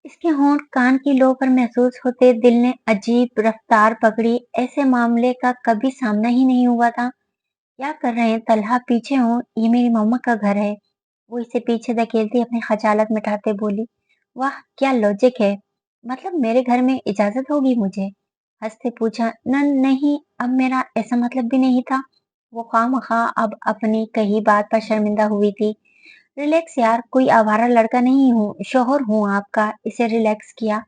اس کے ہونٹ کان کی لو پر محسوس ہوتے دل نے عجیب رفتار پکڑی. ایسے معاملے کا کبھی سامنا ہی نہیں ہوا تھا. کیا کر رہے ہیں طلحہ؟ پیچھے ہوں، یہ میری مما کا گھر ہے. وہ اسے پیچھے دھکیلتی اپنی خجالت مٹاتے بولی. واہ کیا لاجک ہے. مطلب میرے گھر میں اجازت ہوگی مجھے؟ ہنستے پوچھا. نہیں، اب میرا ایسا مطلب بھی نہیں تھا. وہ خواہ اب اپنی کہی بات پر شرمندہ ہوئی تھی. ریلیکس یار، کوئی آوارہ لڑکا نہیں ہوں، شوہر ہوں آپ کا. اسے ریلیکس کیا.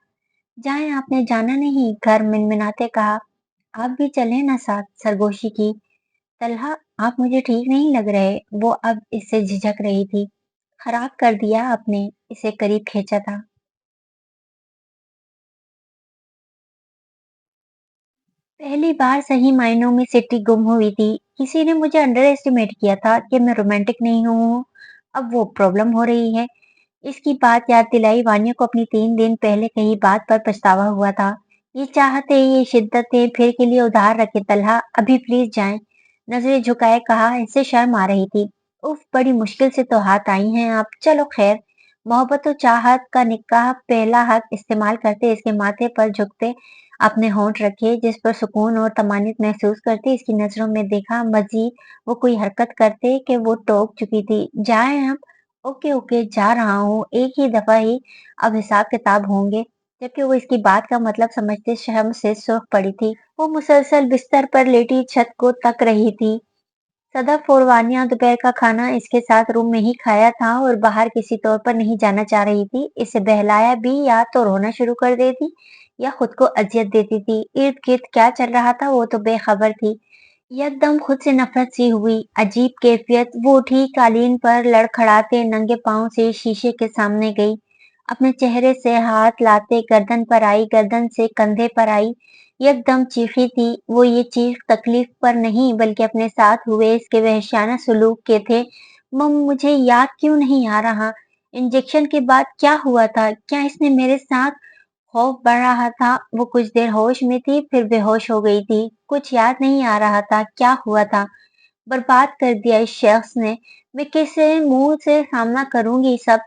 جائیں، آپ نے جانا نہیں؟ گھر منمناتے کہا. آپ بھی چلیں نا ساتھ، سرگوشی کی. طلحہ آپ مجھے ٹھیک نہیں لگ رہے. وہ اب اس سے جھجک رہی تھی. خراب کر دیا آپ نے. اسے قریب کھینچا تھا. پہلی بار صحیح معنوں میں سٹی گم ہوئی تھی. کسی نے مجھے انڈر ایسٹیمیٹ کیا تھا کہ میں رومانٹک نہیں ہوں. اب وہ پرابلم ہو رہی ہے. اس کی بات یاد دلائی وانیا کو اپنی 3 دن پہلے کہی بات پر پچھتاوا ہوا تھا. یہ چاہتے یہ شدتیں پھر کے لیے ادھار رکھے. طلحہ ابھی پلیز جائیں. نظریں جھکائے کہا. اسے شرم آ رہی تھی. اف بڑی مشکل سے تو ہاتھ آئی ہیں آپ. چلو خیر. محبت و چاہت کا نکاح پہلا حق استعمال کرتے اس کے ماتھے پر جھکتے اپنے ہونٹ رکھے جس پر سکون اور طمانینت محسوس کرتے اس کی نظروں میں دیکھا. مزید وہ کوئی حرکت کرتے کہ وہ ٹوک چکی تھی. جائیں اب. اوکے اوکے جا رہا ہوں. ایک ہی دفعہ ہی اب حساب کتاب ہوں گے. جبکہ وہ اس کی بات کا مطلب سمجھتے شرم سے سرخ پڑی تھی. وہ مسلسل بستر پر لیٹی چھت کو تک رہی تھی. صدف اور وانیا دوپہر کا کھانا اس کے ساتھ روم میں ہی کھایا تھا اور باہر کسی طور پر نہیں جانا چاہ رہی تھی. اسے بہلایا بھی یا تو رونا شروع کر دیتی یا خود کو اذیت دیتی تھی. ارد گرد کیا چل رہا تھا وہ تو بے خبر تھی. یکدم خود سے نفرت سی ہوئی. عجیب کیفیت. وہ اٹھی، قالین پر لڑکھڑاتے ننگے پاؤں سے شیشے کے سامنے گئی. اپنے چہرے سے ہاتھ لاتے گردن پر آئی، گردن سے کندھے پر آئی. یکدم چیخی تھی. وہ یہ چیخ تکلیف پر نہیں بلکہ اپنے ساتھ ہوئے اس کے وحشیانہ سلوک کے تھے. مجھے یاد کیوں نہیں آ رہا؟ انجیکشن کے بعد کیا ہوا تھا؟ کیا اس نے میرے ساتھ؟ خوف بڑھ رہا تھا. وہ کچھ دیر ہوش میں تھی پھر بے ہوش ہو گئی تھی. کچھ یاد نہیں آ رہا تھا. کیا ہوا تھا؟ برباد کر دیا اس شخص نے. میں کیسے منہ سے سامنا کروں گی سب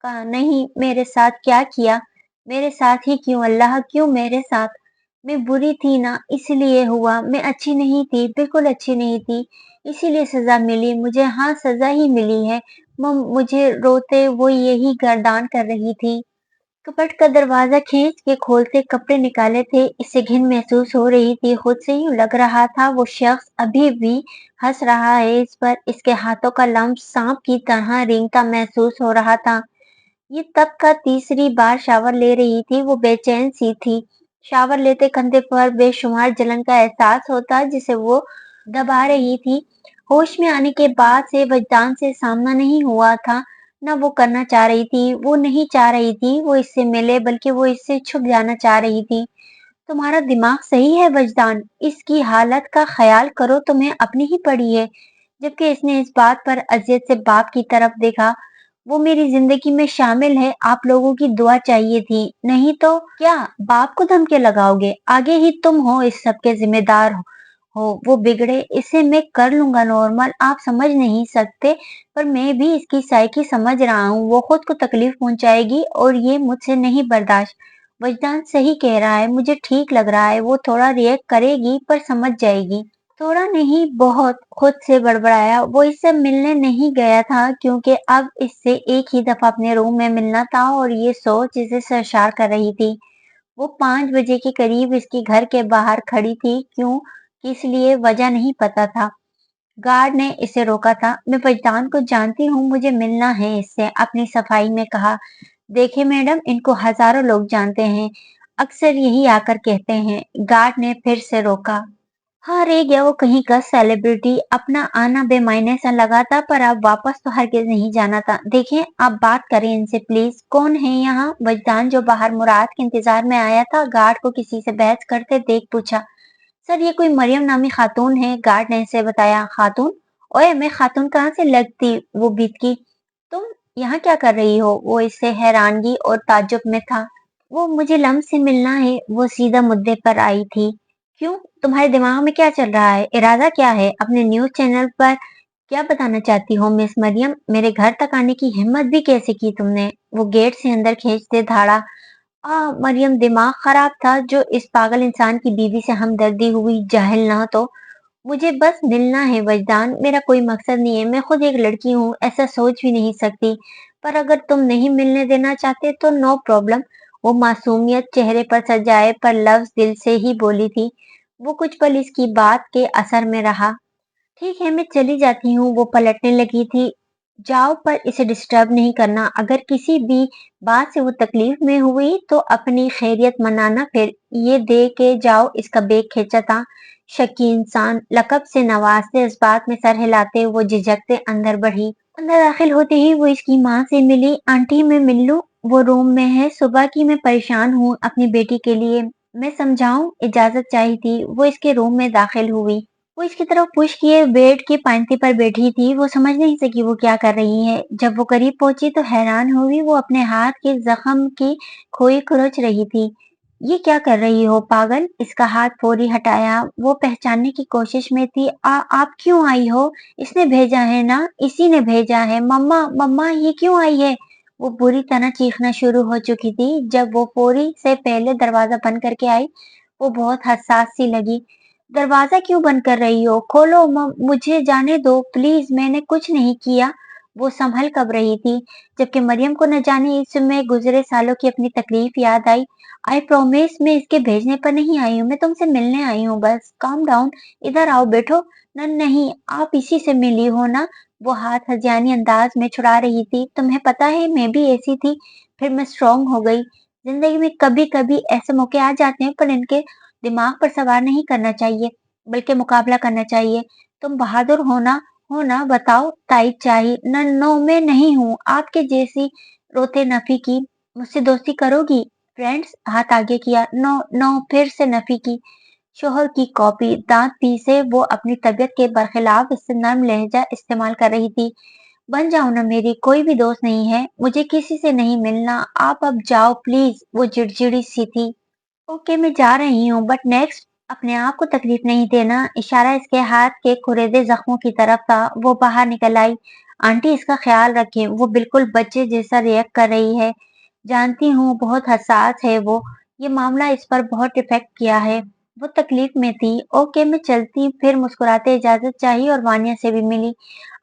کا؟ نہیں، میرے ساتھ کیا کیا؟ میرے ساتھ ہی کیوں اللہ؟ کیوں میرے ساتھ؟ میں بری تھی نا اس لیے ہوا. میں اچھی نہیں تھی، بالکل اچھی نہیں تھی، اسی لیے سزا ملی مجھے. ہاں سزا ہی ملی ہے. مجھے روتے وہ یہی گردان کر رہی تھی. کپٹ کا دروازہ کھینچ کے کھولتے کپڑے نکالے تھے. اسے گھن محسوس ہو رہی تھی. خود سے یوں لگ رہا تھا وہ شخص ابھی بھی ہنس رہا ہے اس پر. اس کے ہاتھوں کا لمس سانپ کی طرح رینگتا محسوس ہو رہا تھا. یہ تب کا تیسری بار شاور لے رہی تھی. وہ بے چین سی تھی. شاور لیتے کندھے پر بے شمار جلن کا احساس ہوتا جسے وہ دبا رہی تھی. ہوش میں آنے کے بعد سے وجدان سے سامنا نہیں ہوا تھا. نہ وہ کرنا چاہ رہی تھی. وہ نہیں چاہ رہی تھی وہ اس سے ملے بلکہ وہ اس سے چھپ جانا چاہ رہی تھی. تمہارا دماغ صحیح ہے وجدان؟ اس کی حالت کا خیال کرو، تمہیں اپنی ہی پڑی ہے. جبکہ اس نے اس بات پر اذیت سے باپ کی طرف دیکھا. وہ میری زندگی میں شامل ہے. آپ لوگوں کی دعا چاہیے تھی. نہیں تو کیا باپ کو دھمکے لگاؤ گے؟ آگے ہی تم ہو اس سب کے ذمہ دار ہو. وہ بگڑے اسے میں کر لوں گا نارمل. آپ سمجھ نہیں سکتے پر میں بھی اس کی سائیکی سمجھ رہا ہوں. وہ خود کو تکلیف پہنچائے گی اور یہ مجھ سے نہیں برداشت. وجدان صحیح کہہ رہا ہے. مجھے ٹھیک لگ رہا ہے. وہ تھوڑا ریئیکٹ کرے گی پر سمجھ جائے گی. تھوڑا نہیں بہت. خود سے بڑبڑایا. وہ اس سے ملنے نہیں گیا تھا کیونکہ اب اس سے ایک ہی دفعہ اپنے روم میں ملنا تھا اور یہ سوچ اسے سرشار کر رہی تھی. وہ 5 بجے کے قریب اس کے گھر کے باہر کھڑی تھی. کیوں؟ کس لیے؟ وجہ نہیں پتا تھا. گارڈ نے اسے روکا تھا. میں وجدان کو جانتی ہوں، مجھے ملنا ہے اس سے. اپنی صفائی میں کہا. دیکھیں میڈم، ان کو ہزاروں لوگ جانتے ہیں، اکثر یہی آ کر کہتے ہیں. گارڈ نے پھر سے روکا. ہاں رہ گیا وہ کہیں کا سیلیبریٹی. اپنا آنا بے معنی سا لگا تھا پر اب واپس تو ہرگز نہیں جانا تھا. دیکھیں آپ بات کریں ان سے پلیز. کون ہے یہاں؟ وجدان جو باہر مراد کے انتظار میں آیا تھا گارڈ کو کسی سے بحث کرتے دیکھ پوچھا. سر یہ کوئی مریم نامی خاتون ہے. گارڈ نے اسے بتایا. خاتون؟ اوئے میں خاتون کہاں سے لگتی؟ وہ بیتکی. تم یہاں کیا کر رہی ہو؟ وہ اس سے حیرانگی اور تعجب میں تھا. وہ مجھے لم سے ملنا ہے. وہ سیدھا مدعے پر آئی تھی. کیوں؟ تمہارے دماغ میں کیا چل رہا ہے؟ ارادہ کیا ہے؟ اپنے نیوز چینل پر کیا بتانا چاہتی ہو مس مریم؟ میرے گھر تک آنے کی ہمت بھی کیسے کی تم نے؟ وہ گیٹ سے اندر کھینچتے دھاڑا. मरियम, दिमाग खराब था जो इस पागल इंसान की बीवी से हमदर्दी हुई, जाहिल ना तो। मुझे बस मिलना है वजदान, मेरा कोई मकसद नहीं है, मैं खुद एक लड़की हूँ, ऐसा सोच भी नहीं सकती। पर अगर तुम नहीं मिलने देना चाहते तो नो प्रॉब्लम। वो मासूमियत चेहरे पर सजाए पर लफ्ज दिल से ही बोली थी। वो कुछ पल इसकी बात के असर में रहा। ठीक है, मैं चली जाती हूँ। वो पलटने लगी थी। जाओ, पर इसे डिस्टर्ब नहीं करना। अगर किसी भी बात से वो तकलीफ में हुई तो अपनी खैरियत मनाना। फिर ये दे के जाओ। इसका बैग खींचा था। शकी इंसान लकब से नवाजते इस बात में सर हिलाते वो झिझकते अंदर बढ़ी। अंदर दाखिल होते ही वो इसकी माँ से मिली। आंटी, मैं मिल लूं? वो रूम में है। सुबह की मैं परेशान हूँ अपनी बेटी के लिए। मैं समझाऊं? इजाजत चाहिए थी। वो इसके रूम में दाखिल हुई। वो इसकी तरफ पुश किए बेड की पायंती पर बैठी थी। वो समझ नहीं सकी वो क्या कर रही है। जब वो करीब पहुंची तो हैरान हुई। वो अपने हाथ के जख्म की खोई खुरच रही थी। ये क्या कर रही हो पागल? इसका हाथ फौरी हटाया। वो पहचानने की कोशिश में थी। आप क्यों आई हो? इसने भेजा है ना? इसी ने भेजा है। मम्मा, मम्मा, ये क्यों आई है? वो बुरी तरह चीखना शुरू हो चुकी थी। जब वो फौरी से पहले दरवाजा बंद करके आई, वो बहुत हसास सी लगी। दरवाजा क्यों बंद कर रही हो? खोलो, मुझे जाने दो प्लीज, मैंने कुछ नहीं किया। वो संभल कब रही थी, जबकि मरियम को न जाने इसमें गुजरे सालों की अपनी तकलीफ याद आई। आई प्रॉमिस, मैं इसके भेजने पर नहीं आई हूँ, मैं तुमसे मिलने आई हूँ बस। काम डाउन, इधर आओ बैठो। नहीं, आप इसी से मिली हो ना? वो हाथ हजानी अंदाज में छुड़ा रही थी। तुम्हें पता है मैं भी ऐसी थी, फिर मैं स्ट्रांग हो गई। जिंदगी में कभी कभी ऐसे मौके आ जाते हैं, पर इनके दिमाग पर सवार नहीं करना चाहिए, बल्कि मुकाबला करना चाहिए। तुम बहादुर हो ना? बताओ। ताइद चाहिए न? नो, मैं नहीं हूँ आपके जैसी रोते नफी की। मुझसे दोस्ती करोगी? फ्रेंड्स, हाथ आगे किया। नो नो, फिर से नफी की। शोहर की कॉपी। दांत पीसे वो अपनी तबीयत के बरखिलाफ इससे नर्म लहजा इस्तेमाल कर रही थी। बन जाओ ना मेरी, कोई भी दोस्त नहीं है, मुझे किसी से नहीं मिलना, आप अब जाओ प्लीज। वो चिड़चिड़ी सी थी। ओके, मैं जा रही हूँ, बट नेक्स्ट अपने आप को तकलीफ नहीं देना। इशारा इसके हाथ के कुरेदे जख्मों की तरफ था। वो बाहर निकल आई। आंटी, इसका ख्याल रखें, वो बिल्कुल बच्चे जैसा रिएक्ट कर रही है। जानती हूँ, बहुत हसास है वो। ये मामला इस पर बहुत इफेक्ट किया है। वो तकलीफ में थी। ओके, मैं चलती। फिर मुस्कुराते इजाजत चाहिए और वानिया से भी मिली।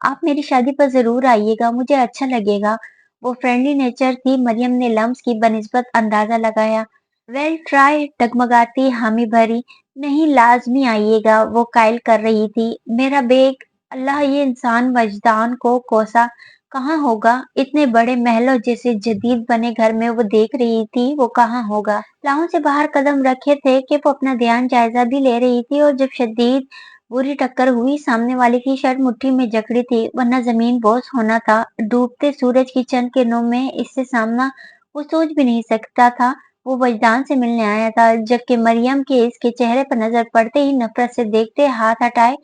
आप मेरी शादी पर जरूर आइएगा, मुझे अच्छा लगेगा। वो फ्रेंडली नेचर थी। मरियम ने लम्स की बनिस्बत अंदाजा लगाया। वेल ट्राई, डगमगाती हामी भरी। नहीं, लाजमी आइएगा, वो कायल कर रही थी। मेरा बेग। अल्लाह, ये इंसान वजदान को कोसा कहाँ होगा? इतने बड़े महलों जैसे जदीद बने घर में वो देख रही थी, वो कहाँ होगा? लाउन से बाहर कदम रखे थे कि वो अपना ध्यान जायजा भी ले रही थी, और जब शदीद बुरी टक्कर हुई, सामने वाले की शर्ट मुट्ठी में जकड़ी थी, वरना जमीन बोझ होना था। डूबते सूरज की चंद किरणों में इससे सामना वो सोच भी नहीं सकता था। वो वजदान से मिलने आया था, जबकि मरियम के इसके चेहरे पर नजर पड़ते ही नफरत से देखते, हाथ हटाए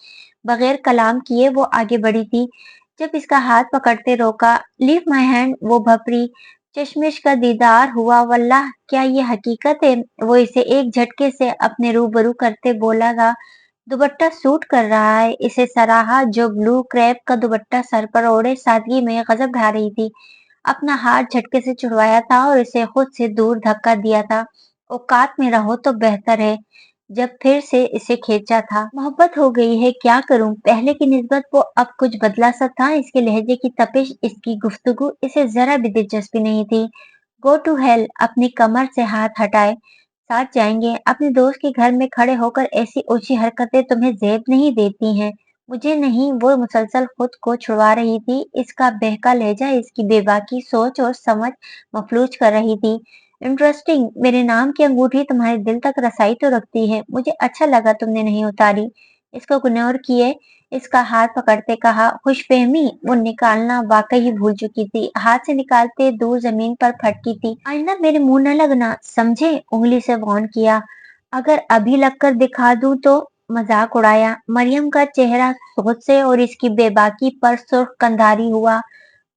बगैर कलाम किए वो आगे बढ़ी थी। जब इसका हाथ पकड़ते रोका, लीव माई हैंड, वो भपरी। चश्मिश का दीदार हुआ। वल्लाह, क्या ये हकीकत है? वो इसे एक झटके से अपने रूबरू करते बोला था। दुपट्टा सूट कर रहा है। इसे सराहा जो ब्लू क्रेप का दुपट्टा सर पर ओढ़े सादगी में गजब ढा रही थी। अपना हाथ झटके से छुड़वाया था और इसे खुद से दूर धक्का दिया था। औकात में रहो तो बेहतर है। जब फिर से इसे खींचा था। मोहब्बत हो गई है, क्या करूं? पहले की निस्बत वो अब कुछ बदला सा था। इसके लहजे की तपिश, इसकी गुफ्तगू इसे जरा भी दिलचस्पी नहीं थी। गो टू हेल, अपनी कमर से हाथ हटाए। साथ जाएंगे। अपने दोस्त के घर में खड़े होकर ऐसी ऊंची हरकतें तुम्हें जेब नहीं देती हैं। मुझे नहीं। वो मुसलसल खुद को छुड़वा रही थी। इसका बहका लहजा इसकी बेबाकी सोच और समझ मफलूज कर रही थी। इंटरेस्टिंग, मेरे नाम की अंगूठी तुम्हारे दिल तक रसाई तो रखती है। मुझे अच्छा लगा तुमने नहीं उतारी। इसको इग्नोर किए इसका हाथ पकड़ते कहा। खुशफहमी वो निकालना वाकई ही भूल चुकी थी। हाथ से निकालते दूर जमीन पर फटकी थी। आइंदा मेरे मुंह न लगना, समझे? उंगली से वार्न किया। अगर अभी लगकर दिखा दूं तो? मजाक उड़ाया। मरियम का चेहरा सोच से और इसकी बेबाकी पर सुर्ख कंधारी हुआ।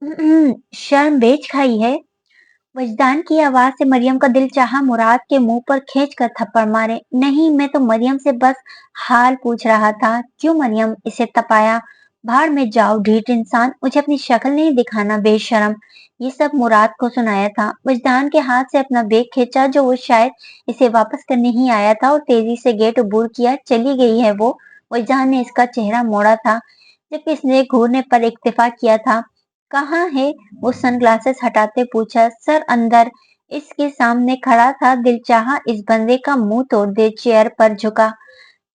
शर्म बेच खाई है? वजदान की आवाज से मरियम का दिल चाहा मुराद के मुंह पर खींच कर थप्पड़ मारे। नहीं, मैं तो मरियम से बस हाल पूछ रहा था। क्यों मरियम? इसे तपाया। भाड़ में जाओ ढीठ इंसान, मुझे अपनी शक्ल नहीं दिखाना बेशरम। ये सब मुराद को सुनाया था। वजदान के हाथ से अपना बैग खींचा जो वो शायद इसे वापस करने ही आया था और तेजी से गेट अबूर किया। चली गई है वो। वजदान ने इसका चेहरा मोड़ा था जबकि इसने घूरने पर इक्तफा किया था। कहाँ है? वो सनग्लासेस हटाते पूछा। सर अंदर। इसके सामने खड़ा था। दिल चाहा इस बंदे का मुंह तोड़ दे। चेयर पर झुका।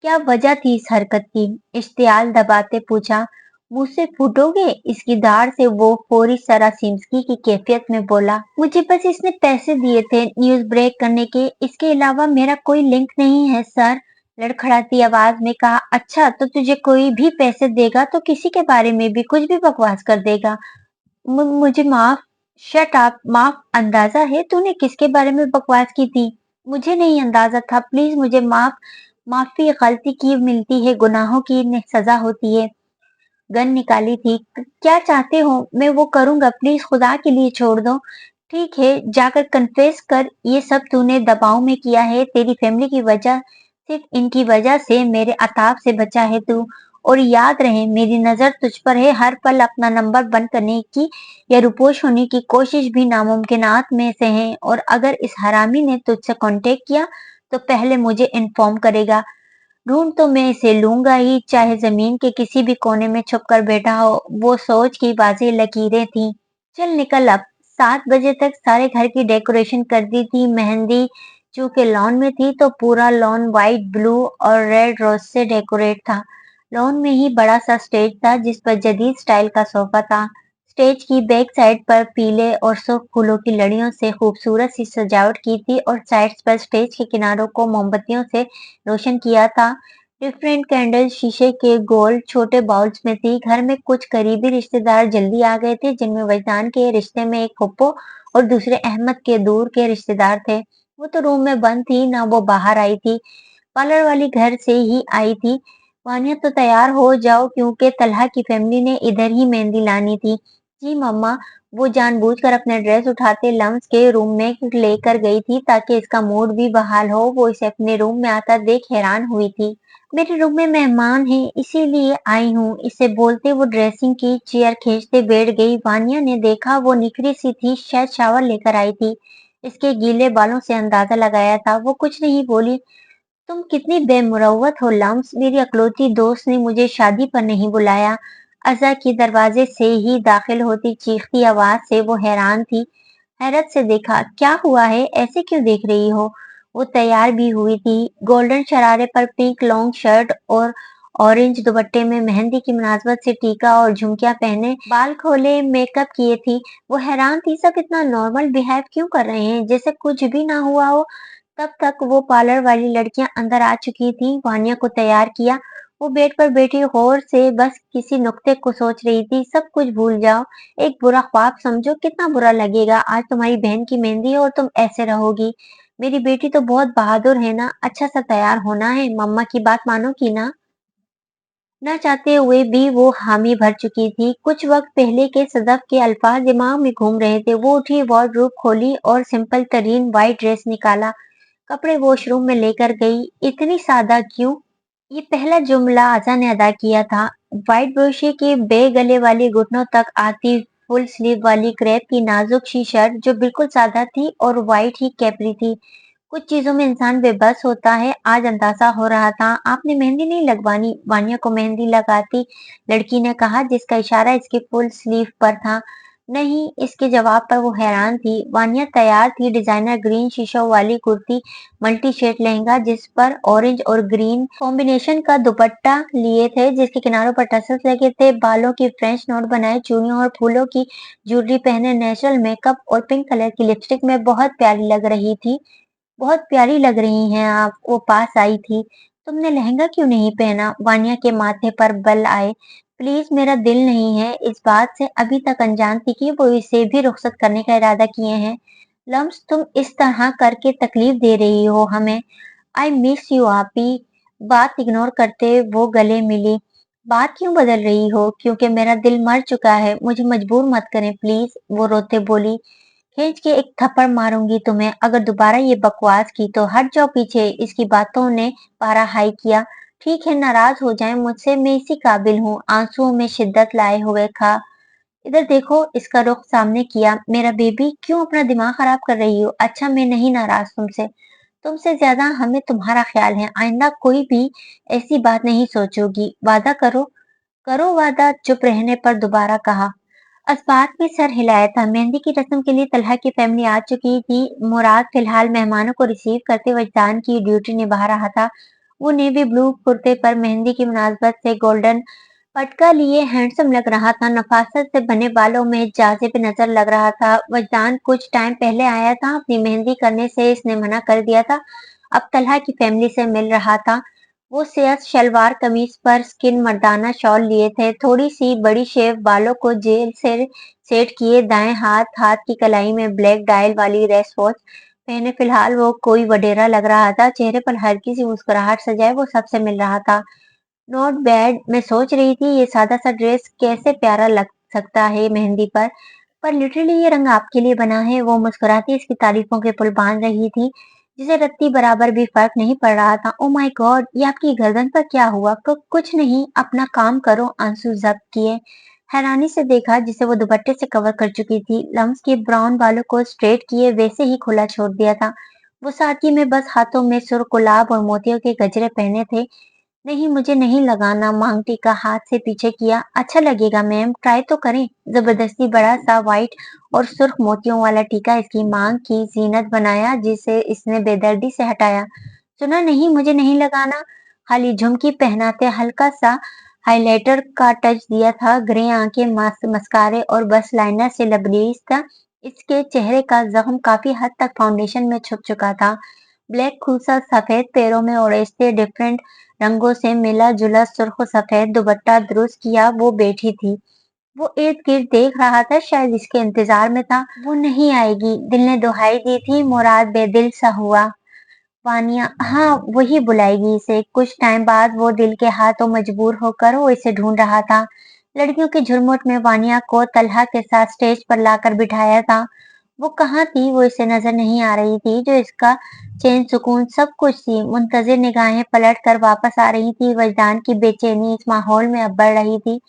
क्या वजह थी इस हरकत की? इश्तियाल दबाते पूछा। मुझसे फूटोगे? इसकी दाढ़ से वो फौरी सरासिमगी की कैफियत में बोला। मुझे बस इसने पैसे दिए थे न्यूज ब्रेक करने के, इसके अलावा मेरा कोई लिंक नहीं है सर। लड़खड़ाती आवाज में कहा। अच्छा तो तुझे कोई भी पैसे देगा तो किसी के बारे में भी कुछ भी बकवास कर देगा। मुझे माफ। Shut up. माफ? अंदाजा है तूने किसके बारे में बकवास की थी? मुझे नहीं अंदाजा था। प्लीज मुझे माफ। माफी गलती की मिलती है, गुनाहों की सजा होती है। गन निकाली थी। क्या चाहते हो? मैं वो करूंगा, प्लीज खुदा के लिए छोड़ दो। ठीक है जाकर कन्फेस कर। ये सब तूने दबाव में किया है, तेरी फैमिली की वजह, सिर्फ इनकी वजह से मेरे अताब से बचा है तू। और याद रहे मेरी नजर तुझ पर है। हर पल अपना नंबर बंद करने की या रुपोश होने की कोशिश भी नामुमकिनात में से है। और अगर इस हरामी ने तुझसे कांटेक्ट किया तो पहले मुझे इन्फॉर्म करेगा। ढूंढ तो मैं इसे लूंगा ही, चाहे जमीन के किसी भी कोने में छुप कर बैठा हो। वो सोच की वाज़ेह लकीरें थी। चल निकल अब। 7 बजे तक सारे घर की डेकोरेशन कर दी थी। मेहंदी चूंकि लॉन में थी तो पूरा लॉन व्हाइट, ब्लू और रेड रोज से डेकोरेट था। लॉन में ही बड़ा सा स्टेज था जिस पर जदीद स्टाइल का सोफा था। स्टेज की बैक साइड पर पीले और सुर्ख फूलों की लड़ियों से खूबसूरत सी सजावट की थी और साइड्स पर स्टेज के किनारों को मोमबत्तियों से रोशन किया था। डिफरेंट कैंडल शीशे के गोल छोटे बाउल्स में थी। घर में कुछ करीबी रिश्तेदार जल्दी आ गए थे, जिनमें वजदान के रिश्ते में एक फुप्पो और दूसरे अहमद के दूर के रिश्तेदार थे। वो तो रूम में बंद थी, ना वो बाहर आई थी। पार्लर वाली घर से ही आई थी। वानिया तो तैयार हो जाओ क्योंकि तलहा की फैमिली ने इधर ही मेहंदी लानी थी। जी मम्मा। वो जानबूझकर अपने ड्रेस उठाते लम्स के रूम में लेकर गई थी ताकि इसका मूड भी बहाल हो। वो इसे अपने रूम में आता देख हैरान हुई थी। मेरे रूम में मेहमान है इसीलिए आई हूँ, इसे बोलते वो ड्रेसिंग की चेयर खींचते बैठ गई। वानिया ने देखा वो निखरी सी थी, शायद शावर लेकर आई थी। इसके गीले बालों से अंदाजा लगाया था। वो कुछ नहीं बोली। तुम कितनी बेमुरौवत हो लम्स। मेरी अकलौती दोस्त ने मुझे शादी पर नहीं बुलाया। अज़ा की दरवाजे से ही दाखिल होती चीखती आवाज से वो हैरान थी। हैरत से देखा। क्या हुआ है? ऐसे क्यों देख रही हो? वो तैयार भी हुई थी। गोल्डन शरारे पर पिंक लॉन्ग शर्ट और ऑरेंज दुपट्टे में मेहंदी की मुनासबत से टीका और झुमकियां पहने, बाल खोले, मेकअप किए थी। वो हैरान थी सब इतना नॉर्मल बिहेव क्यों कर रहे हैं, जैसे कुछ भी ना हुआ हो। तब तक वो पार्लर वाली लड़कियां अंदर आ चुकी थीं। वानिया को तैयार किया। वो बेड पर बैठी गौर से बस किसी नुक्ते को सोच रही थी। सब कुछ भूल जाओ, एक बुरा ख्वाब समझो। कितना बुरा लगेगा, आज तुम्हारी बहन की मेहंदी है और तुम ऐसे रहोगी। मेरी बेटी तो बहुत बहादुर है ना। अच्छा सा तैयार होना है, मम्मा की बात मानोगी ना? न चाहते हुए भी वो हामी भर चुकी थी। कुछ वक्त पहले के सदफ के अल्फाज दिमाग में घूम रहे थे। वो उठी, वार्डरोब खोली और सिंपल तरीन व्हाइट ड्रेस निकाला। कपड़े वॉशरूम में लेकर गई। इतनी सादा क्यों? ये पहला जुमला आजा ने अदा किया था। व्हाइट ब्रोशे के बे गले वाली घुटनों तक आती फुल स्लीव वाली क्रेप की नाजुक सी शर्ट जो बिल्कुल सादा थी और व्हाइट ही कैपरी थी। कुछ चीजों में इंसान बेबस होता है। आज अंदाजा हो रहा था। आपने मेहंदी नहीं लगवानी? वानिया को मेहंदी लगाती लड़की ने कहा, जिसका इशारा इसके फुल स्लीव पर था। नहीं। इसके जवाब पर वो हैरान थी। वानिया तैयार थी। डिजाइनर ग्रीन शीशों वाली कुर्ती, मल्टी शेड लहंगा जिस पर ऑरेंज और ग्रीन कॉम्बिनेशन का दुपट्टा लिए थे, जिसके किनारों पर टसल्स लगे थे। बालों की फ्रेंच नोट बनाए, चूड़ियों और फूलों की ज्वेलरी पहने, नेचुरल मेकअप और पिंक कलर की लिपस्टिक में बहुत प्यारी लग रही थी। बहुत प्यारी लग रही हैं आप। वो पास आई थी। तुमने लहंगा क्यों नहीं पहना? वानिया के माथे पर बल आए। प्लीज मेरा दिल नहीं है। इस बात से अभी तक अनजान थी कि वो इसे भी रुखसत करने का इरादा किए हैं। लम्स तुम इस तरह करके तकलीफ दे रही हो हमें। आई मिस यू आपी। बात इग्नोर करते वो गले मिली। बात क्यों बदल रही हो? क्योंकि मेरा दिल मर चुका है। मुझे मजबूर मत करें प्लीज, वो रोते बोली। खींच के एक थप्पड़ मारूंगी तुम्हें अगर दोबारा ये बकवास की तो। हट जाओ पीछे। इसकी बातों ने पारा हाई किया। ठीक है नाराज हो जाए मुझसे, मैं इसी काबिल हूँ। आंसुओं में शिद्दत लाए हुए इधर देखो, इसका रुख सामने किया। मेरा बेबी, क्यों अपना दिमाग खराब कर रही हो? अच्छा, मैं नहीं नाराज तुमसे। तुमसे ज्यादा हमें तुम्हारा ख्याल है। आइंदा कोई भी ऐसी बात नहीं सोचोगी। वादा करो। करो वादा। चुप रहने पर दोबारा कहा। असबात में सर हिलाया था। मेहंदी की रस्म के लिए तलहा की फैमिली आ चुकी थी। मुराद फिलहाल मेहमानों को रिसीव करते वजदान की ड्यूटी निभा रहा था। वो नेवी ब्लू कुर्ते पर मेहंदी की मुनासबत से गोल्डन पटका लिए हैंडसम लग रहा था। नफासत से बने बालों में जाजिब नजर लग रहा था। वजदान कुछ टाइम पहले आया था। अपनी मेहंदी करने से इसने मना कर दिया था। अब तलहा की फैमिली से मिल रहा था। वो सियाह शलवार कमीज पर स्किन मर्दाना शॉल लिए थे। थोड़ी सी बड़ी शेव, बालों को जेल से सेट किए, दाएं हाथ हाथ की कलाई में ब्लैक डायल वाली रेस्ट वॉच पहने फिलहाल वो कोई वडेरा लग रहा था। चेहरे पर हल्की सी मुस्कुराहट सजाए वो सबसे मिल रहा था। Not bad. मैं सोच रही थी ये सादा सा ड्रेस कैसे प्यारा लग सकता है मेहंदी पर लिटरली ये रंग आपके लिए बना है। वो मुस्कुराती इसकी तारीफों के पुल बांध रही थी जिसे रत्ती बराबर भी फर्क नहीं पड़ रहा था। ओ माय गॉड, ये आपकी गर्दन पर क्या हुआ? कुछ नहीं, अपना काम करो। आंसू जब्त किए हैरानी से देखा जिसे वो दुपट्टे से कवर कर चुकी थी। लम्स के ब्राउन बालों को स्ट्रेट किए वैसे ही खुला छोड़ दिया था। वो सादगी में बस हाथों में सुर्ख गुलाब और मोतियों के गजरे पहने थे। नहीं, मुझे नहीं लगाना। मांग टीका हाथ से पीछे किया। अच्छा लगेगा मैम, ट्राई तो करें। जबरदस्ती बड़ा सा व्हाइट और सुर्ख मोतियों वाला टीका इसकी मांग की जीनत बनाया जिसे इसने बेदर्दी से हटाया। सुना नहीं, मुझे नहीं लगाना। खाली झुमकी पहनाते हल्का सा हाइलाइटर का टच दिया था। ग्रे आंखें, मस्कारे और बस लाइनर से लबरेज था। इसके चेहरे का जख्म काफी हद तक फाउंडेशन में छुप चुका था। ब्लैक खूसा सफेद पैरों में ओढ़ते डिफरेंट रंगों से मिला जुला सुर्ख सफेद दुपट्टा दुरुस्त किया वो बैठी थी। वो इर्द गिर्द देख रहा था, शायद इसके इंतजार में था। वो नहीं आएगी, दिल ने दुहाई दी थी। मुराद बेदिल सा हुआ। वानिया, हाँ वही बुलाएगी इसे। कुछ टाइम बाद वो दिल के हाथों मजबूर होकर वो इसे ढूंढ रहा था। लड़कियों के झुरमुट में वानिया को तलहा के साथ स्टेज पर लाकर बिठाया था। वो कहाँ थी? वो इसे नजर नहीं आ रही थी जो इसका चैन सुकून सब कुछ थी। मुंतजिर निगाहें पलट कर वापस आ रही थी। वजदान की बेचैनी इस माहौल में अब बढ़ रही थी।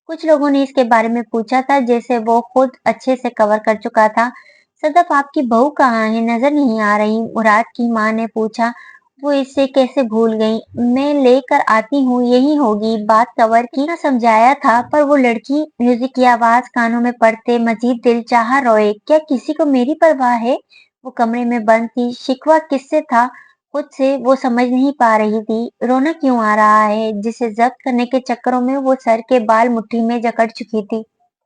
कुछ लोगों ने इसके बारे में पूछा था जैसे वो खुद अच्छे से कवर कर चुका था। सदफ, आपकी बहू कहाँ है? नजर नहीं आ रही, मुराद की माँ ने पूछा। वो इसे कैसे भूल गई? मैं लेकर आती हूँ, यही होगी। बात कवर की ना समझाया था पर वो लड़की म्यूजिक की आवाज कानों में पड़ते मजीद दिल चाह रोए। क्या किसी को मेरी परवाह है? वो कमरे में बंद थी। शिकवा किससे था? खुद से। वो समझ नहीं पा रही थी रोना क्यों आ रहा है जिसे जब्त करने के चक्करों में वो सर के बाल मुट्ठी में जकड़ चुकी थी।